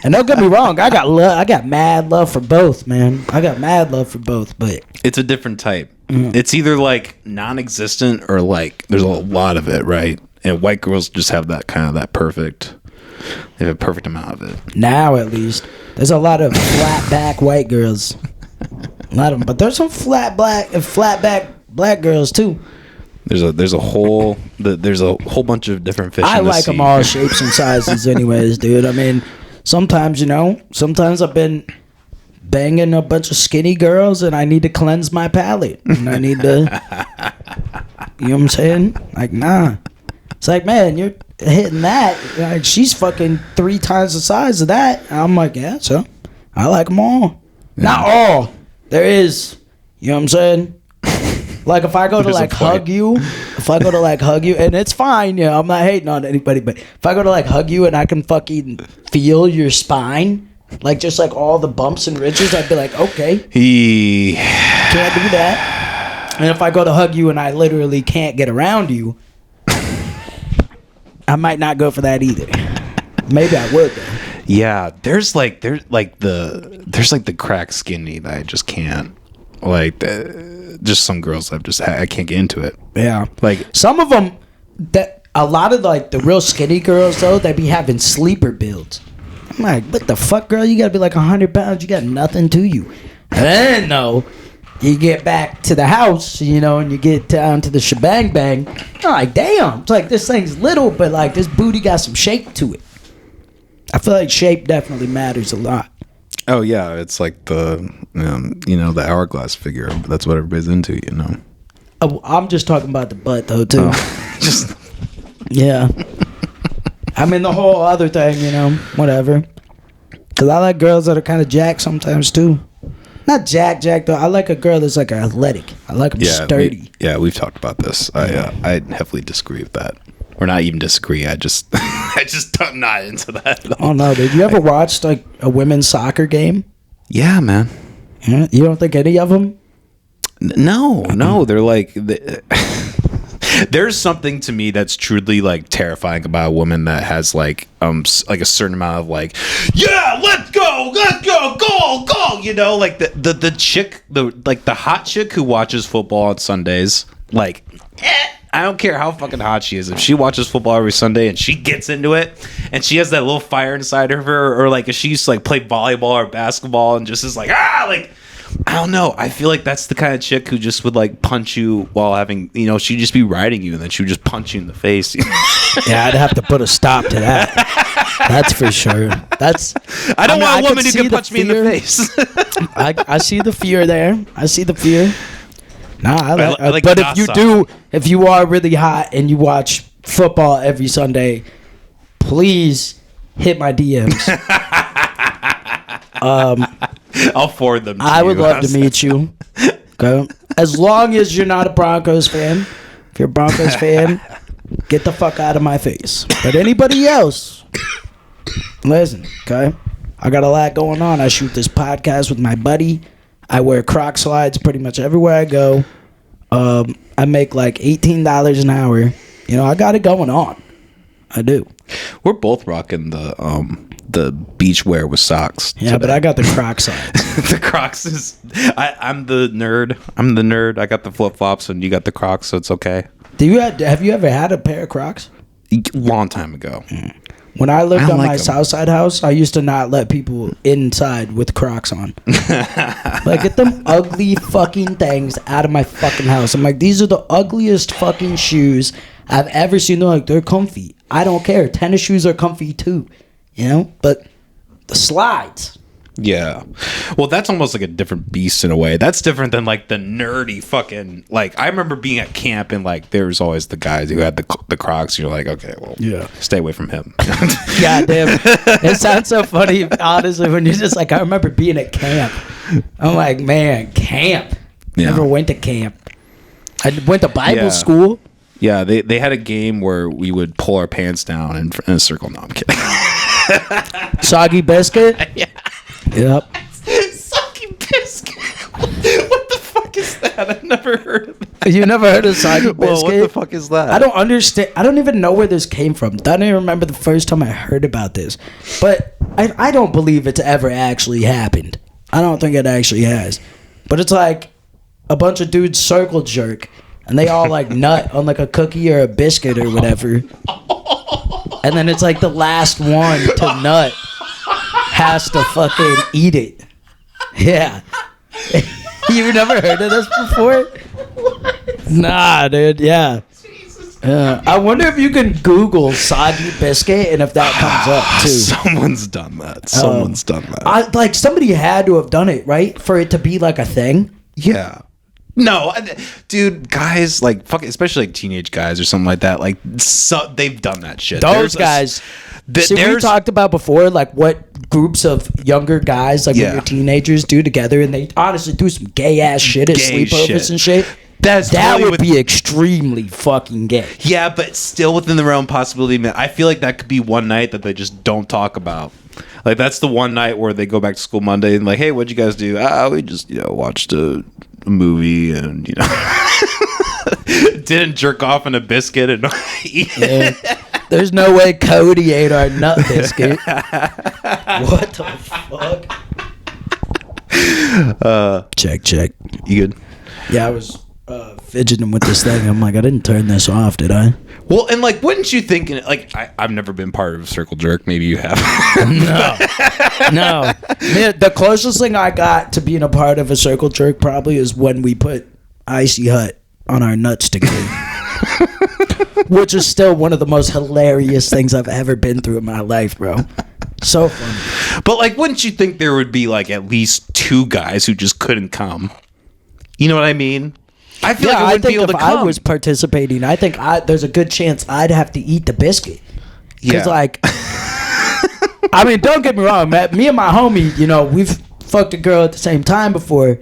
And don't get me wrong, I got mad love for both, man. I got mad love for both, but it's a different type. It's either like non-existent or like there's a lot of it, right? And white girls just have that kind of that perfect. They have a perfect amount of it. Now, at least, there's a lot of flat back white girls. A lot of them, but there's some flat back black girls too. There's a whole bunch of different fish. I in the like sea. them all shapes and sizes, anyways, dude. I mean, sometimes I've been banging a bunch of skinny girls, and I need to cleanse my palate, and I need to, you know what I'm saying? Like, nah, it's like, man, you're hitting that. Like, she's fucking 3 times the size of that. And I'm like, yeah, so I like them all. Yeah. Not all. There is, you know what I'm saying? Like if I go to like hug you, and it's fine, you know, I'm not hating on anybody, but if I go to like hug you and I can fucking feel your spine, like just like all the bumps and ridges, I'd be like, okay, can't do that. And if I go to hug you and I literally can't get around you, I might not go for that either. Maybe I would though. Yeah, there's the crack skinny that I just can't. Like just some girls I can't get into it. Yeah, like some of them, that a lot of like the real skinny girls though, they be having sleeper builds. I'm like, what the fuck, girl? You gotta be like 100 pounds. You got nothing to you. And then though, you get back to the house, you know, and you get down to the shebang bang. I'm like, damn, it's like this thing's little, but like this booty got some shape to it. I feel like shape definitely matters a lot. Oh yeah, it's like the the hourglass figure. That's what everybody's into, you know. Oh, I'm just talking about the butt though too. Yeah. I mean the whole other thing, you know, whatever. Cause I like girls that are kind of jacked sometimes too. Not Jack though. I like a girl that's like athletic. I like them sturdy. We've talked about this. I heavily disagree with that. Or not even disagree. I just I'm not into that. Oh no, did you ever watch like a women's soccer game? Yeah, man. Yeah? You don't think any of them? No. They're like. There's something to me that's truly like terrifying about a woman that has like a certain amount of like, yeah, let's go, goal, you know, like the chick, the hot chick who watches football on Sundays, like, I don't care how fucking hot she is, if she watches football every Sunday and she gets into it and she has that little fire inside of her, or like if she used to like play volleyball or basketball and just is like, like, I don't know. I feel like that's the kind of chick who just would like punch you while having, you know, she'd just be riding you and then she would just punch you in the face. Yeah, I'd have to put a stop to that. That's for sure. I don't want a woman who can punch me in the face. I see the fear there. I see the fear. Nah, I like but if you are really hot and you watch football every Sunday, please hit my DMs. I'll forward them to I would love to meet you. Okay. As long as you're not a Broncos fan. If you're a Broncos fan, get the fuck out of my face. But anybody else, listen, okay? I got a lot going on. I shoot this podcast with my buddy. I wear Croc slides pretty much everywhere I go. I make like $18 an hour. You know, I got it going on. I do. We're both rocking the beach wear with socks. Yeah, but I got the Croc slides. The Crocs is. I'm the nerd. I got the flip flops, and you got the Crocs, so it's okay. Have you ever had a pair of Crocs? Long time ago. When I lived on my Southside house, I used to not let people inside with Crocs on. Like, get them ugly fucking things out of my fucking house. I'm like, these are the ugliest fucking shoes I've ever seen. They're like, they're comfy. I don't care. Tennis shoes are comfy too, you know? But the slides. Yeah. Well, that's almost like a different beast in a way. That's different than like the nerdy fucking, like, I remember being at camp and like there was always the guys who had the Crocs. You're like, okay, well, yeah, stay away from him. God damn. It sounds so funny, honestly, when you're just like, I remember being at camp. I'm like, man, camp. Yeah. Never went to camp. I went to Bible school. Yeah, they had a game where we would pull our pants down in a circle. No, I'm kidding. Soggy Biscuit? Yeah. Yep. Soggy Biscuit. What the fuck is that? I've never heard of that. You never heard of Soggy Biscuit? Well, what the fuck is that? I don't understand. I don't even know where this came from. I don't even remember the first time I heard about this. But I don't believe it's ever actually happened. I don't think it actually has. But it's like a bunch of dudes circle jerk. And they all like nut on like a cookie or a biscuit or whatever. And then it's like the last one to nut has to fucking eat it. Yeah. You've never heard of this before? What? Nah, dude. Yeah. I wonder if you can Google Soggy Biscuit and if that comes up too. Someone's done that. Like somebody had to have done it, right? For it to be like a thing. Yeah. No, dude, guys like fucking, especially like teenage guys or something like that. Like, they've done that shit. Those guys. We talked about before, like what groups of younger guys, like when you're teenagers, do together, and they honestly do some gay ass shit at sleepovers and shit. That would be extremely fucking gay. Yeah, but still within the realm possibility. Man, I feel like that could be one night that they just don't talk about. Like, that's the one night where they go back to school Monday and like, hey, what'd you guys do? We just watched a movie and didn't jerk off in a biscuit and eat it. There's no way Cody ate our nut biscuit. What the fuck? Check. You good? Yeah, I was fidgeting with this thing. I'm like, I didn't turn this off, did I? Well, and like, wouldn't you think? Like, I've never been part of a circle jerk. Maybe you have. No. The closest thing I got to being a part of a circle jerk probably is when we put Icy Hut on our nuts together. Which is still one of the most hilarious things I've ever been through in my life, bro. So funny. But like, wouldn't you think there would be like at least two guys who just couldn't come? You know what I mean? I feel like I wouldn't be able to come. If I was participating, I think there's a good chance I'd have to eat the biscuit. Because like, I mean, don't get me wrong, man. Me and my homie, we've fucked a girl at the same time before.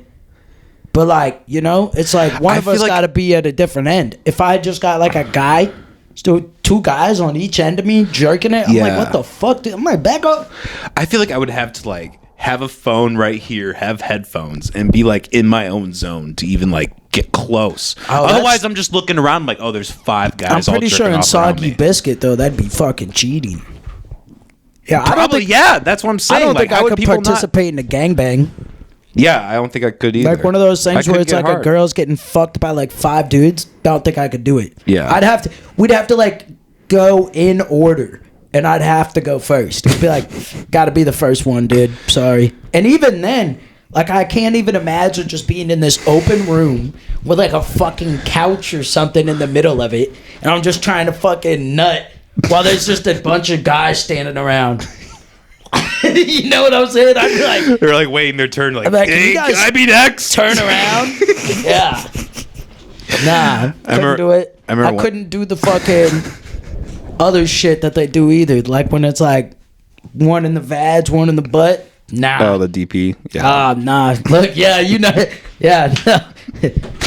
But like, you know, it's like one of us got to be at a different end. If I just got like a guy, still 2 guys on each end of me jerking it, I'm like, what the fuck? Dude? I'm like, back up. I feel like I would have to like have a phone right here, have headphones, and be like in my own zone to even like get close. Otherwise, I'm just looking around like, oh, there's 5 guys. I'm pretty sure in Soggy Biscuit though, that'd be fucking cheating. Yeah, probably. That's what I'm saying. I don't think I could participate in a gangbang. Yeah, I don't think I could either. Like one of those things where it's like a girl's getting fucked by like 5 dudes. Don't think I could do it. Yeah. We'd have to like go in order, and I'd have to go first. It'd be like, gotta be the first one, dude. Sorry. And even then, like I can't even imagine just being in this open room with like a fucking couch or something in the middle of it, and I'm just trying to fucking nut while there's just a bunch of guys standing around. You know what I'm saying? I'd be like, they're like waiting their turn. Like, hey, can I be next? Turn around. Yeah. Nah, couldn't do it. I couldn't do the fucking other shit that they do either. Like when it's like one in the vag, one in the butt. Nah. Oh, the DP. Yeah. Nah. Look, yeah, you know, yeah, no.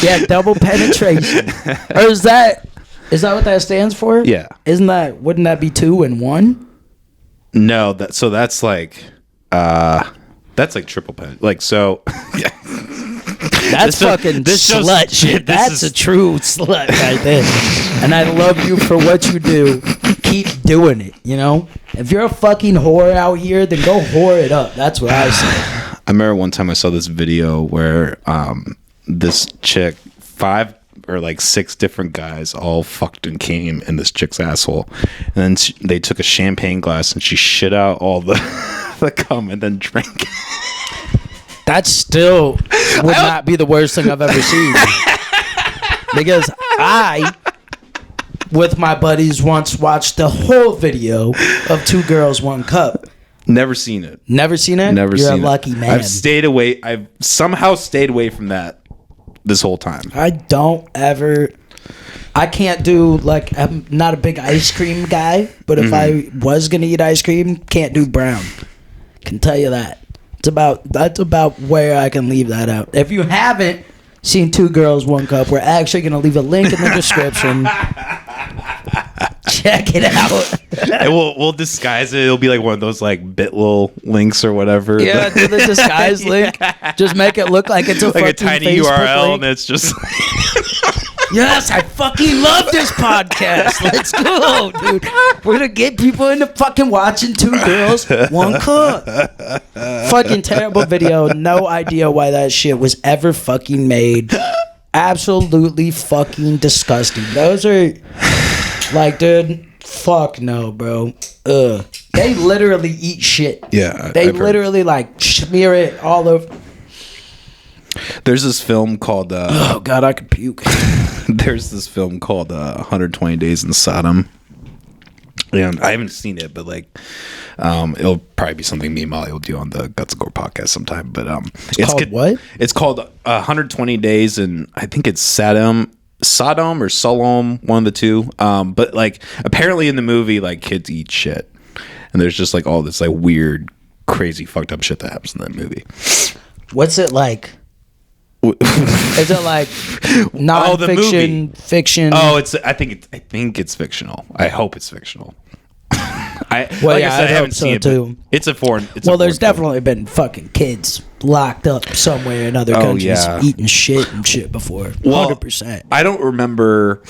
Yeah, double penetration. Or is that what that stands for? Yeah. Wouldn't that be 2 and 1? No, that's like triple pen. Like so. Yeah. That's fucking slut shit. That's a true slut right there. And I love you for what you do. Keep doing it. You know, if you're a fucking whore out here, then go whore it up. That's what I say. I remember one time I saw this video where this chick 5 or like 6 different guys all fucked and came in this chick's asshole, and then they took a champagne glass and she shit out all the cum and then drank. That still would not be the worst thing I've ever seen, because I, with my buddies, once watched the whole video of 2 girls, 1 cup. Never seen it. Never seen it? You're a lucky man. I've somehow stayed away from that this whole time. I can't do, like, I'm not a big ice cream guy, but if I was gonna eat ice cream, can't do brown. Can tell you that. That's about where I can leave that out. If you haven't seen 2 girls, 1 cup, we're actually gonna leave a link in the description. Check it out. And we'll disguise it. It'll be like one of those like Bitl links or whatever. Yeah, do the disguise link. Just make it look like it's a like fucking a tiny Facebook URL, link. and it's just. Yes, I fucking love this podcast. Let's go, dude. We're gonna get people into fucking watching 2 girls, 1 cup. Fucking terrible video. No idea why that shit was ever fucking made. Absolutely fucking disgusting. Those are like, dude, fuck no, bro. Ugh. They literally eat shit. Yeah. They literally like smear it all over. There's this film called oh god, I could puke. There's this film called 120 Days in Sodom, and I haven't seen it, but like it'll probably be something me and Molly will do on the Guts and Gore podcast sometime. But it's called what? It's called 120 Days, and I think it's Sodom or Solom, one of the two. But like apparently in the movie, like kids eat shit, and there's just like all this like weird, crazy, fucked up shit that happens in that movie. What's it like? Is it like non-fiction, fiction? Oh, I think it's fictional. I hope it's fictional. I haven't seen it too. It's a foreign. There's definitely been fucking kids locked up somewhere in other countries eating shit and shit before. 100%. I don't remember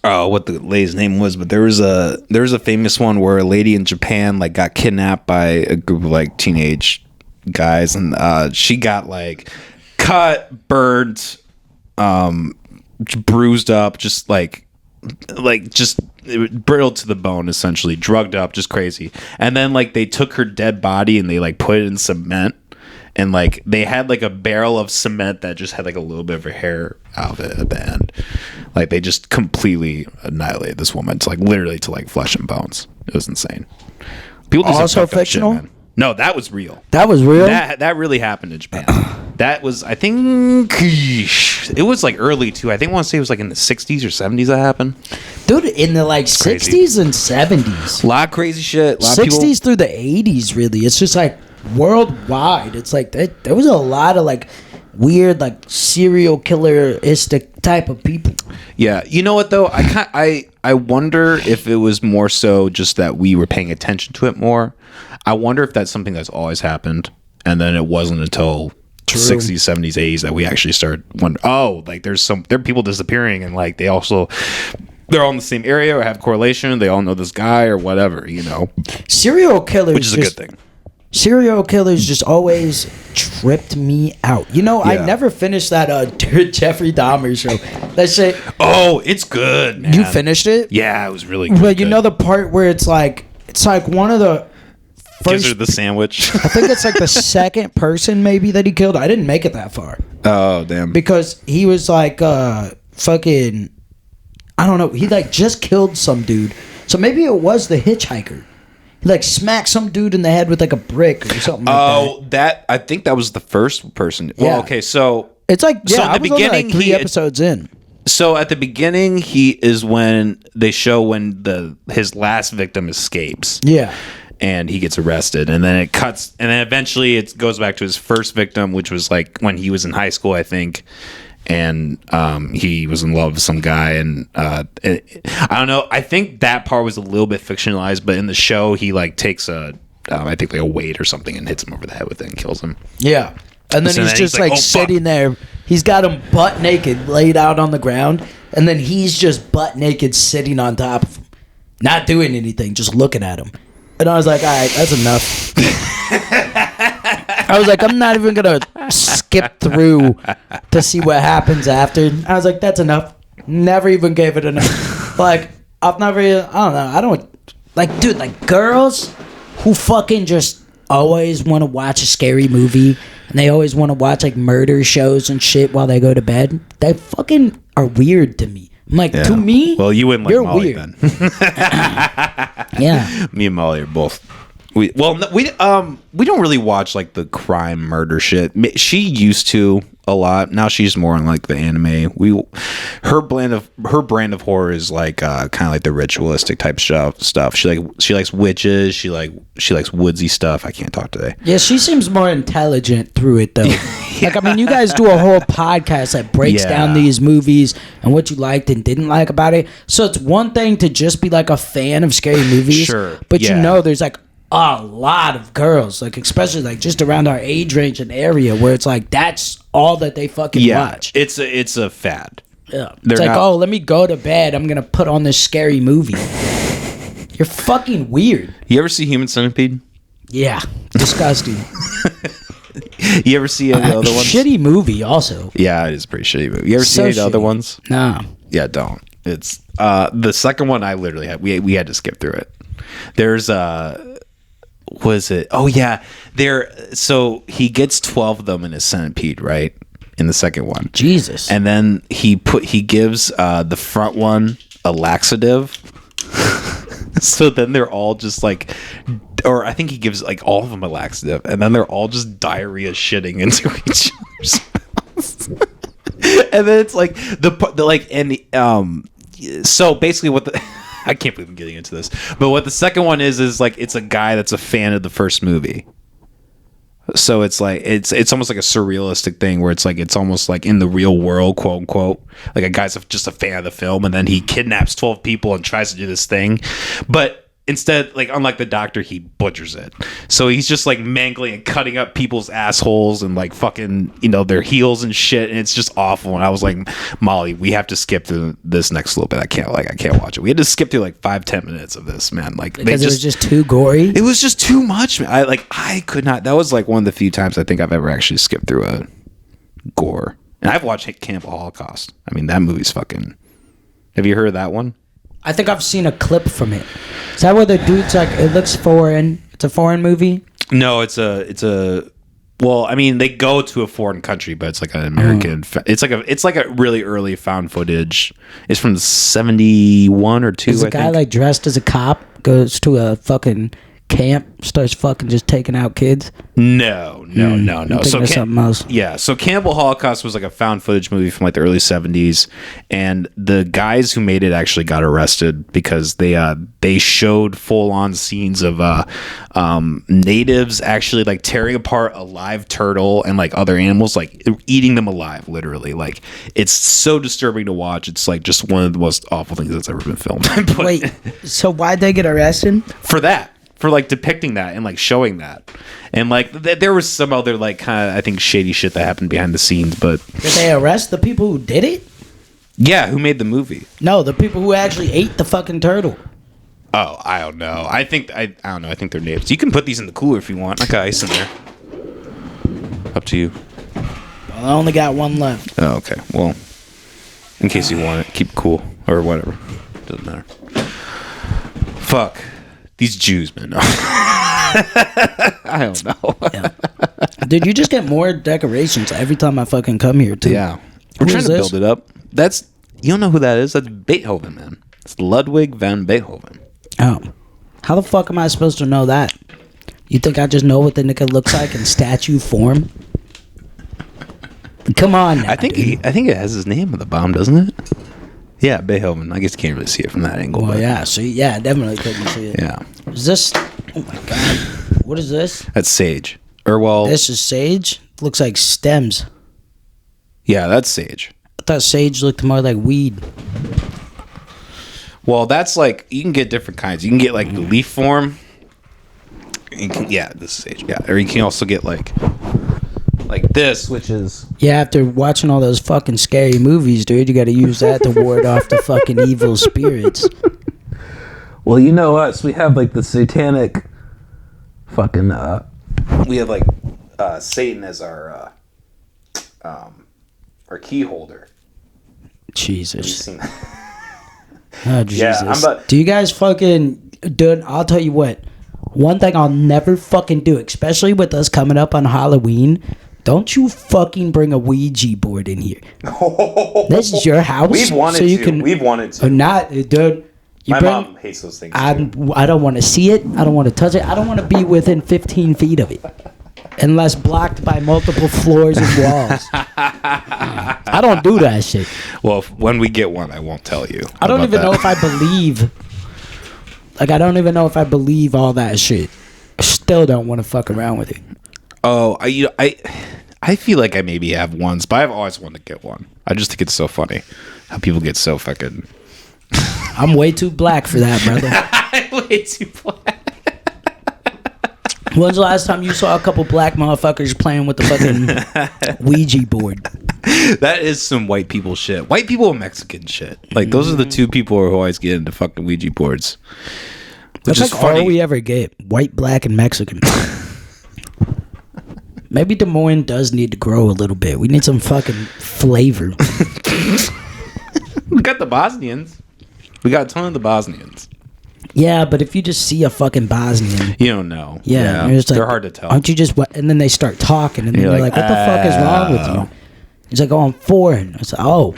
what the lady's name was, but there was a famous one where a lady in Japan like got kidnapped by a group of like teenage guys, and she got like cut, burnt, bruised up, just brittle to the bone, essentially drugged up, just crazy. And then like they took her dead body and they like put it in cement, and like they had like a barrel of cement that just had like a little bit of her hair out of it at the end. Like they just completely annihilated this woman to like literally to like flesh and bones. It was insane. People do also fictional shit, man. No, that was real. That was real? That really happened in Japan. That was, I think, it was like early too. I think I want to say it was like in the 60s or 70s that happened. Dude, in the like 60s and 70s. A lot of crazy shit. A lot 60s through the 80s, really. It's just like worldwide. It's like there was a lot of like weird like serial killer-istic type of people. Yeah, you know what though? I wonder if it was more so just that we were paying attention to it more. I wonder if that's something that's always happened, and then it wasn't until 60s, 70s, 80s that we actually started wondering, oh, like there are people disappearing, and like they're all in the same area or have correlation. They all know this guy or whatever, you know. Serial killers, which is a good thing. Serial killers just always tripped me out. You know, I never finished that Jeffrey Dahmer show. That shit. Oh, it's good, man. You finished it? Yeah, it was really good. But you know the part where it's like one of the gives her the sandwich. I think it's like the second person maybe that he killed. I didn't make it that far. Oh, damn. Because he was like fucking, I don't know. He like just killed some dude. So maybe it was the hitchhiker. He like smacked some dude in the head with like a brick or something like that. Oh, that I think that was the first person. Well, okay, so it's like so at the beginning, like 3 episodes in. So at the beginning, he is when they show when his last victim escapes. Yeah. And he gets arrested, and then it cuts, and then eventually it goes back to his first victim, which was like when he was in high school, I think. And he was in love with some guy, and I don't know. I think that part was a little bit fictionalized, but in the show, he like takes I think like a weight or something and hits him over the head with it and kills him. Yeah, and then he's just like sitting there. He's got him butt naked, laid out on the ground, and then he's just butt naked sitting on top of him, not doing anything, just looking at him. And I was like, all right, that's enough. I was like, I'm not even going to skip through to see what happens after. I was like, that's enough. Never even gave it enough. Like, I've never, I don't know. I don't, like, dude, like, girls who fucking just always want to watch a scary movie and they always want to watch, like, murder shows and shit while they go to bed, they fucking are weird to me. I'm like, to me, well, you wouldn't like you're Molly weird. Then. Yeah. Me and Molly are both. We don't really watch like the crime murder shit. She used to a lot. Now she's more on like the anime. Her brand of horror is like kind of like the ritualistic type stuff. She likes witches. She likes woodsy stuff. I can't talk today. Yeah, she seems more intelligent through it though. Like, I mean, you guys do a whole podcast that breaks down these movies and what you liked and didn't like about it. So it's one thing to just be like a fan of scary movies, sure, but you know, there's like a lot of girls, like especially like just around our age range and area, where it's like that's all that they fucking watch. It's a fad. Yeah, it's like, oh, let me go to bed. I'm gonna put on this scary movie. You're fucking weird. You ever see Human Centipede? Yeah, disgusting. You ever see any other ones? Shitty movie, also. Yeah, it is a pretty shitty movie. You ever see any other ones? No. Yeah, don't. It's the second one. I literally had we had to skip through it. There's was it? Oh yeah, so he gets 12 of them in his centipede, right? In the second one, Jesus. And then he gives the front one a laxative. So then they're all just like, or I think he gives like all of them a laxative, and then they're all just diarrhea shitting into each other's mouths. And then it's like so basically what the I can't believe I'm getting into this, but what the second one is like it's a guy that's a fan of the first movie. So it's like it's almost like a surrealistic thing where it's like it's almost like in the real world, quote unquote, like a guy's just a fan of the film, and then he kidnaps 12 people and tries to do this thing, but instead, like unlike the doctor, he butchers it. So he's just like mangling and cutting up people's assholes and like fucking, you know, their heels and shit, and it's just awful. And I was like, Molly, we have to skip through this next little bit. I can't watch it. We had to skip through like 5-10 minutes of this, man. Like because it was just too gory. It was just too much, man. I could not. That was like one of the few times I think I've ever actually skipped through a gore. And I've watched Cannibal Holocaust. I mean, that movie's fucking. Have you heard of that one? I think I've seen a clip from it. Is that where the dude's like, it looks foreign? It's a foreign movie? No, it's a. Well, I mean, they go to a foreign country, but it's like an American. It's like a really early found footage. It's from 71 or 2. Is a guy like dressed as a cop goes to a fucking camp starts fucking just taking out kids? No. So something else. Yeah, so Cannibal Holocaust was like a found footage movie from like the early 70s, and the guys who made it actually got arrested because they showed full on scenes of natives actually like tearing apart a live turtle and like other animals, like eating them alive, literally. Like, it's so disturbing to watch. It's like just one of the most awful things that's ever been filmed. But wait, so why'd they get arrested? For that. For like depicting that and like showing that, and like there was some other like kind of, I think, shady shit that happened behind the scenes. But did they arrest the people who did it? Yeah, who made the movie? No, the people who actually ate the fucking turtle. Oh, I don't know. I don't know. I think they're natives. You can put these in the cooler if you want. I got ice in there. Up to you. Well, I only got one left. Oh, okay. Well, in case you want it, keep it cool or whatever. Doesn't matter. Fuck. These Jews, man. No. I don't know. Yeah. Dude, you just get more decorations every time I fucking come here, too. Yeah. We're trying to build it up. You don't know who that is? That's Beethoven, man. It's Ludwig van Beethoven. Oh. How the fuck am I supposed to know that? You think I just know what the nigga looks like in statue form? Come on now, I think it has his name on the bomb, doesn't it? Yeah, Beethoven. I guess you can't really see it from that angle. Well, yeah. So, yeah, definitely couldn't see it. Yeah. Is this... Oh, my God. What is this? That's sage. Or, well... This is sage? Looks like stems. Yeah, that's sage. I thought sage looked more like weed. Well, that's like... You can get different kinds. You can get, like, the leaf form. Yeah, this is sage. Yeah. Or you can also get, like this, which is... Yeah, after watching all those fucking scary movies, dude, you gotta use that to ward off the fucking evil spirits. Well, you know us. We have, like, the satanic fucking... we have, like, Satan as our key holder. Jesus. Have you seen that? Oh, Jesus. Yeah, do you guys fucking... Dude, I'll tell you what. One thing I'll never fucking do, especially with us coming up on Halloween... Don't you fucking bring a Ouija board in here. This is your house. We've wanted to. Or not, dude. Mom hates those things. I don't want to see it. I don't want to touch it. I don't want to be within 15 feet of it. Unless blocked by multiple floors and walls. I don't do that shit. Well, when we get one, I won't tell you. I don't even know if I believe. Like, I don't even know if I believe all that shit. I still don't want to fuck around with it. Oh, I feel like I maybe have ones, but I've always wanted to get one. I just think it's so funny how people get so fucking... I'm way too black for that, brother. I'm way too black. When's the last time you saw a couple black motherfuckers playing with the fucking Ouija board? That is some white people shit. White people and Mexican shit. Like, those are the two people who always get into fucking Ouija boards. Which is like funny. All we ever get. White, black, and Mexican. Maybe Des Moines does need to grow a little bit. We need some fucking flavor. We got the Bosnians. We got a ton of the Bosnians. Yeah, but if you just see a fucking Bosnian... You don't know. Yeah. They're hard to tell. Aren't you just... And then they start talking, and then you're like, what the fuck is wrong with you? He's like, oh, I'm foreign. I said, oh,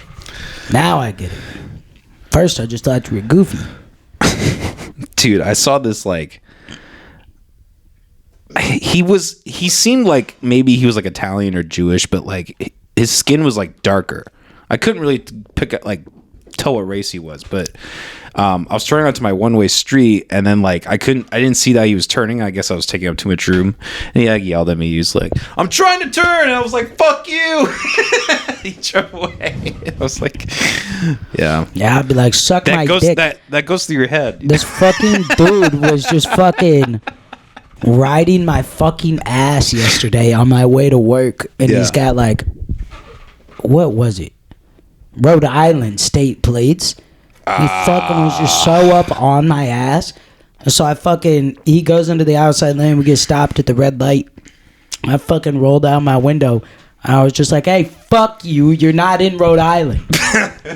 now I get it. First, I just thought you were goofy. Dude, I saw this, like... He seemed like maybe he was like Italian or Jewish, but like his skin was like darker. I couldn't really tell what race he was, but I was turning onto my one-way street, and then like I didn't see that he was turning. I guess I was taking up too much room, and he like yelled at me. He was like, "I'm trying to turn," and I was like, "Fuck you!" He drove away. I was like, "Yeah, I'd be like, suck my dick." That goes through your head. This fucking dude was just fucking riding my fucking ass yesterday on my way to work, and he's got like, what was it? Rhode Island state plates. He fucking was just so up on my ass. So he goes into the outside lane. We get stopped at the red light. I fucking roll down my window. I was just like, hey, fuck you. You're not in Rhode Island.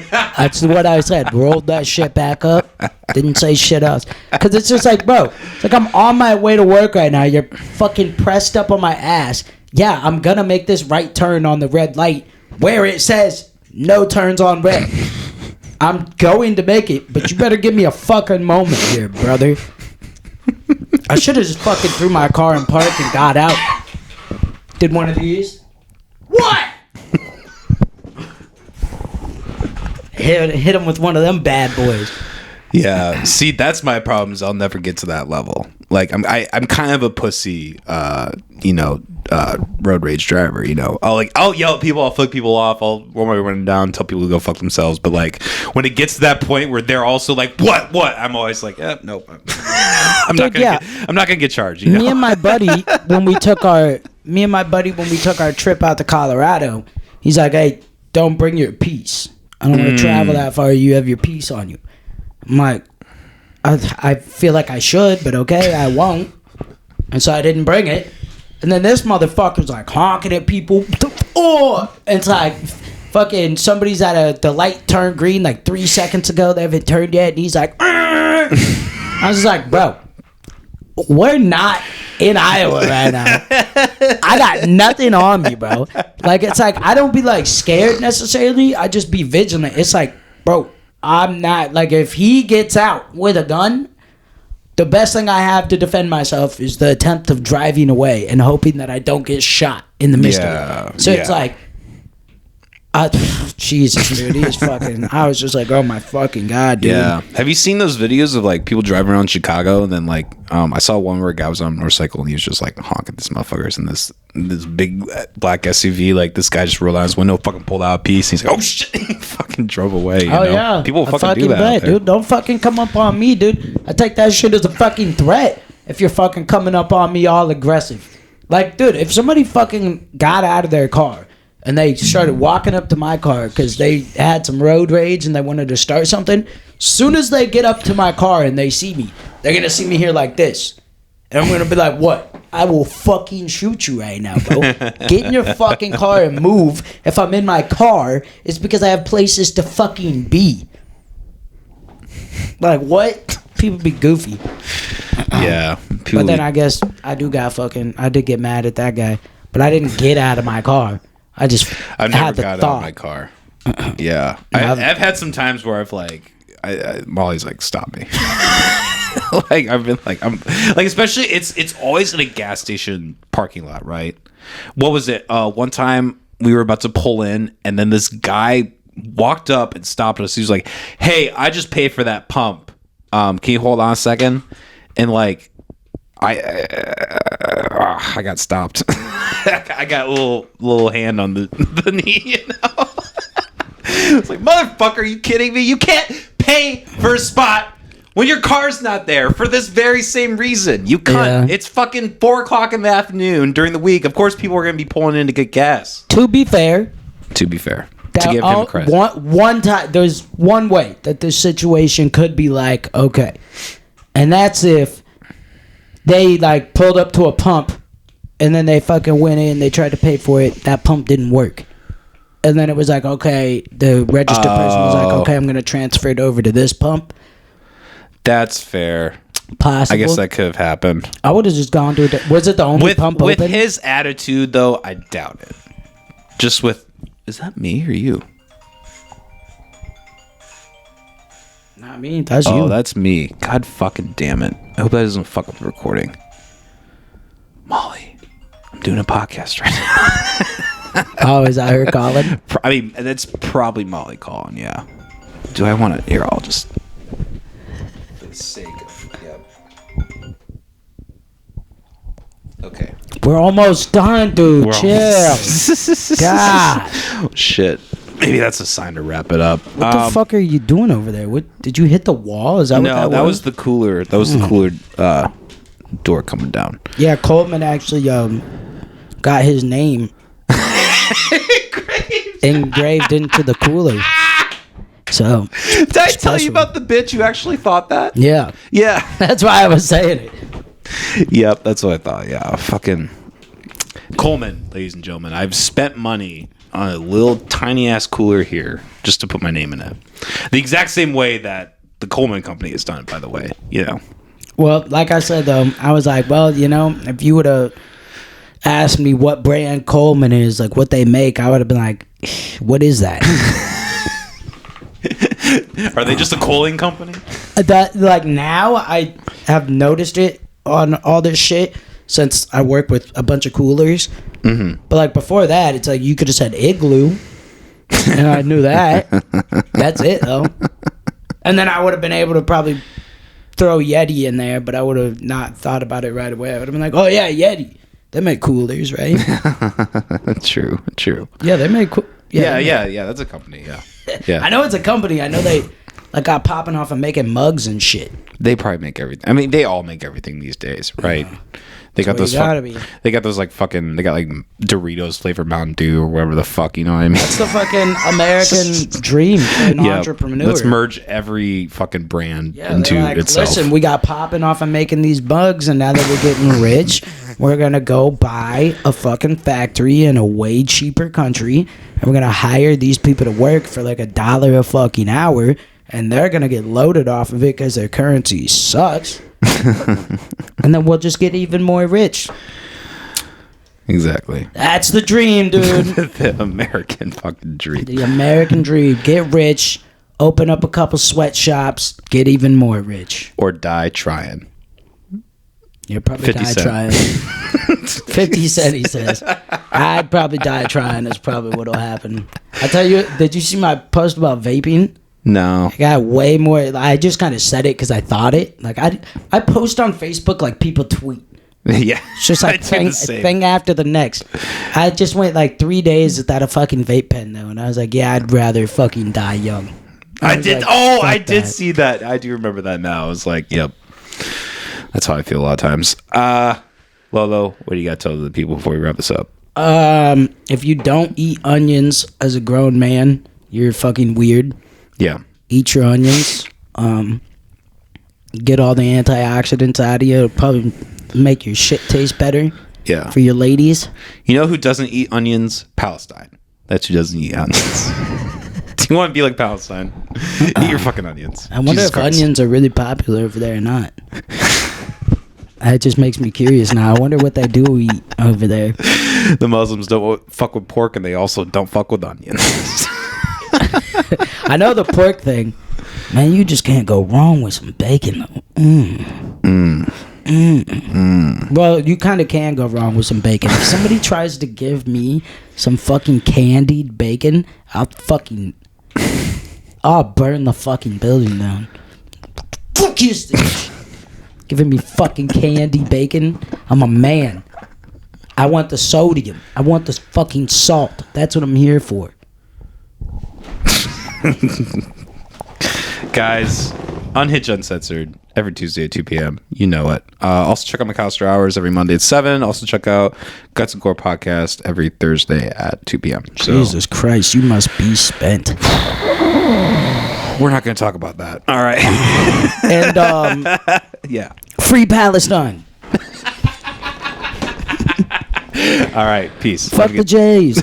That's what I said. Rolled that shit back up. Didn't say shit else. Because it's just like, bro, it's like I'm on my way to work right now. You're fucking pressed up on my ass. Yeah, I'm going to make this right turn on the red light where it says no turns on red. I'm going to make it, but you better give me a fucking moment here, brother. I should have just fucking threw my car in park and got out. Did one of these. What? Hit him with one of them bad boys. Yeah, see, that's my problem. Is I'll never get to that level. Like I'm kind of a pussy, road rage driver. I'll yell at people, I'll flick people off, I'll roll my window down, tell people to go fuck themselves. But like when it gets to that point where they're also like, what? I'm always like, nope. I'm not gonna get charged. Me and my buddy when we took our trip out to Colorado, he's like, hey, don't bring your piece. I don't want to travel that far. You have your piece on you. I'm like, I feel like I should, but okay, I won't. And so I didn't bring it. And then this motherfucker's like honking at people. Oh, and it's like fucking somebody's at the light turned green like 3 seconds ago. They haven't turned yet. And he's like, I was just like, bro, we're not in Iowa right now. I got nothing on me, bro. Like, it's like, I don't be like scared necessarily. I just be vigilant. It's like, bro, I'm not, like, if he gets out with a gun, the best thing I have to defend myself is the attempt of driving away and hoping that I don't get shot in the midst of it. So it's like, Jesus, dude, he's fucking, I was just like, oh my fucking God, dude. Yeah. Have you seen those videos of like people driving around Chicago and then like, I saw one where a guy was on a motorcycle and he was just like honking at this motherfuckers and this big black SUV, like this guy just rolled out his window, fucking pulled out a piece and he's like, oh shit, he fucking drove away. You know? Yeah. People fucking do that. Dude, don't fucking come up on me, dude. I take that shit as a fucking threat if you're fucking coming up on me all aggressive. Like, dude, if somebody fucking got out of their car and they started walking up to my car because they had some road rage and they wanted to start something, soon as they get up to my car and they see me, they're going to see me here like this. And I'm going to be like, what? I will fucking shoot you right now, bro. Get in your fucking car and move. If I'm in my car, it's because I have places to fucking be. Like, what? People be goofy. Yeah. But then I guess I did get mad at that guy. But I didn't get out of my car. I've never got out of my car. Yeah. I've had some times where I've like, Molly's like, stop me. Like I've been like, I'm like, especially it's always in a gas station parking lot, right? What was it? One time we were about to pull in and then this guy walked up and stopped us. He was like, hey, I just paid for that pump. Can you hold on a second? And like, I got stopped. I got a little hand on the knee, you know? It's like, motherfucker, are you kidding me? You can't pay for a spot when your car's not there for this very same reason. You can't. Yeah. It's fucking 4 o'clock in the afternoon during the week. Of course, people are going to be pulling in to get gas. To be fair. To give him credit. One time, there's one way that this situation could be like, okay. And that's if they like pulled up to a pump and then they fucking went in, they tried to pay for it, that pump didn't work. And then it was like, okay, the registered person was like, okay, I'm going to transfer it over to this pump. That's fair. Possible. I guess that could have happened. I would have just gone to it. Was it the only pump open? With his attitude, though, I doubt it. Just with, is that me or you? Not me. That's you. Oh, that's me. God fucking damn it. I hope that doesn't fuck up the recording. Molly, I'm doing a podcast right now. Oh, is that her calling? I mean, that's probably Molly calling, yeah. Do I want to? Here, I'll just... For the sake of... Yep. Okay. We're almost done, dude. Chill. God. Oh, shit. Maybe that's a sign to wrap it up. What the fuck are you doing over there? What did you hit the wall? Is that what that was? No, that was the cooler. That was the cooler door coming down. Yeah, Coleman actually got his name engraved into the cooler. So did I tell you about the bitch who actually thought that? Yeah. Yeah. That's why I was saying it. Yep, that's what I thought. Yeah, fucking Coleman, ladies and gentlemen. I've spent money on a little tiny ass cooler here just to put my name in it. The exact same way that the Coleman company has done it, by the way. You know. Well, like I said though, I was like, well, you know, if you would have asked me what brand Coleman is, like what they make, I would have been like, what is that? Are they just a coaling company? That like now I have noticed it on all this shit since I work with a bunch of coolers. Mm-hmm. But like before that, it's like you could have said igloo, and I knew that. That's it though. And then I would have been able to probably throw Yeti in there, but I would have not thought about it right away. I would have been like, oh yeah, Yeti. They make coolers, right? True. Yeah, they make cool. Yeah. That's a company. Yeah. I know it's a company. I know they like got popping off and making mugs and shit. They probably make everything. I mean, they all make everything these days, right? They got those. They got those like fucking. They got like Doritos flavored Mountain Dew or whatever the fuck. You know what I mean? That's the fucking American dream for an entrepreneur. Let's merge every fucking brand into like, itself. Listen, we got popping off and making these bugs, and now that we're getting rich, we're gonna go buy a fucking factory in a way cheaper country, and we're gonna hire these people to work for like $1 a fucking hour, and they're gonna get loaded off of it because their currency sucks. And then we'll just get even more rich. Exactly. That's the dream, dude. The American fucking dream. The American dream. Get rich, open up a couple sweatshops, get even more rich. Or die trying. You'll probably die trying. 50 Cent, he says. I'd probably die trying. That's probably what'll happen. I tell you, did you see my post about vaping? No. I got way more. I just kind of said it because I thought it. Like I post on Facebook like people tweet. Yeah. It's just like thing after the next. I just went like 3 days without a fucking vape pen though, and I was like, yeah, I'd rather fucking die young. I did. Like, I did see that. I do remember that now. I was like, yep. That's how I feel a lot of times. Lolo, what do you got to tell the people before we wrap this up? If you don't eat onions as a grown man, you're fucking weird. Yeah. Eat your onions. Get all the antioxidants out of you. It'll probably make your shit taste better. Yeah. For your ladies. You know who doesn't eat onions? Palestine. That's who doesn't eat onions. Do you want to be like Palestine? Eat your fucking onions. I wonder if onions are really popular over there or not. That just makes me curious now. I wonder what they do eat over there. The Muslims don't fuck with pork, and they also don't fuck with onions. I know the pork thing. Man, you just can't go wrong with some bacon, though. Well, you kind of can go wrong with some bacon. If somebody tries to give me some fucking candied bacon, I'll burn the fucking building down. Fuck you, Stitch. Giving me fucking candy bacon. I'm a man. I want the sodium. I want the fucking salt. That's what I'm here for. Guys, Unhinged Uncensored every Tuesday at 2 p.m. You know it. Also check out McAllister Hours every Monday at 7. Also check out Guts and Gore podcast every Thursday at 2 p.m. So, Jesus Christ, you must be spent. We're not going to talk about that. All right. And yeah. Free Palestine. All right. Peace. Fuck the Jays.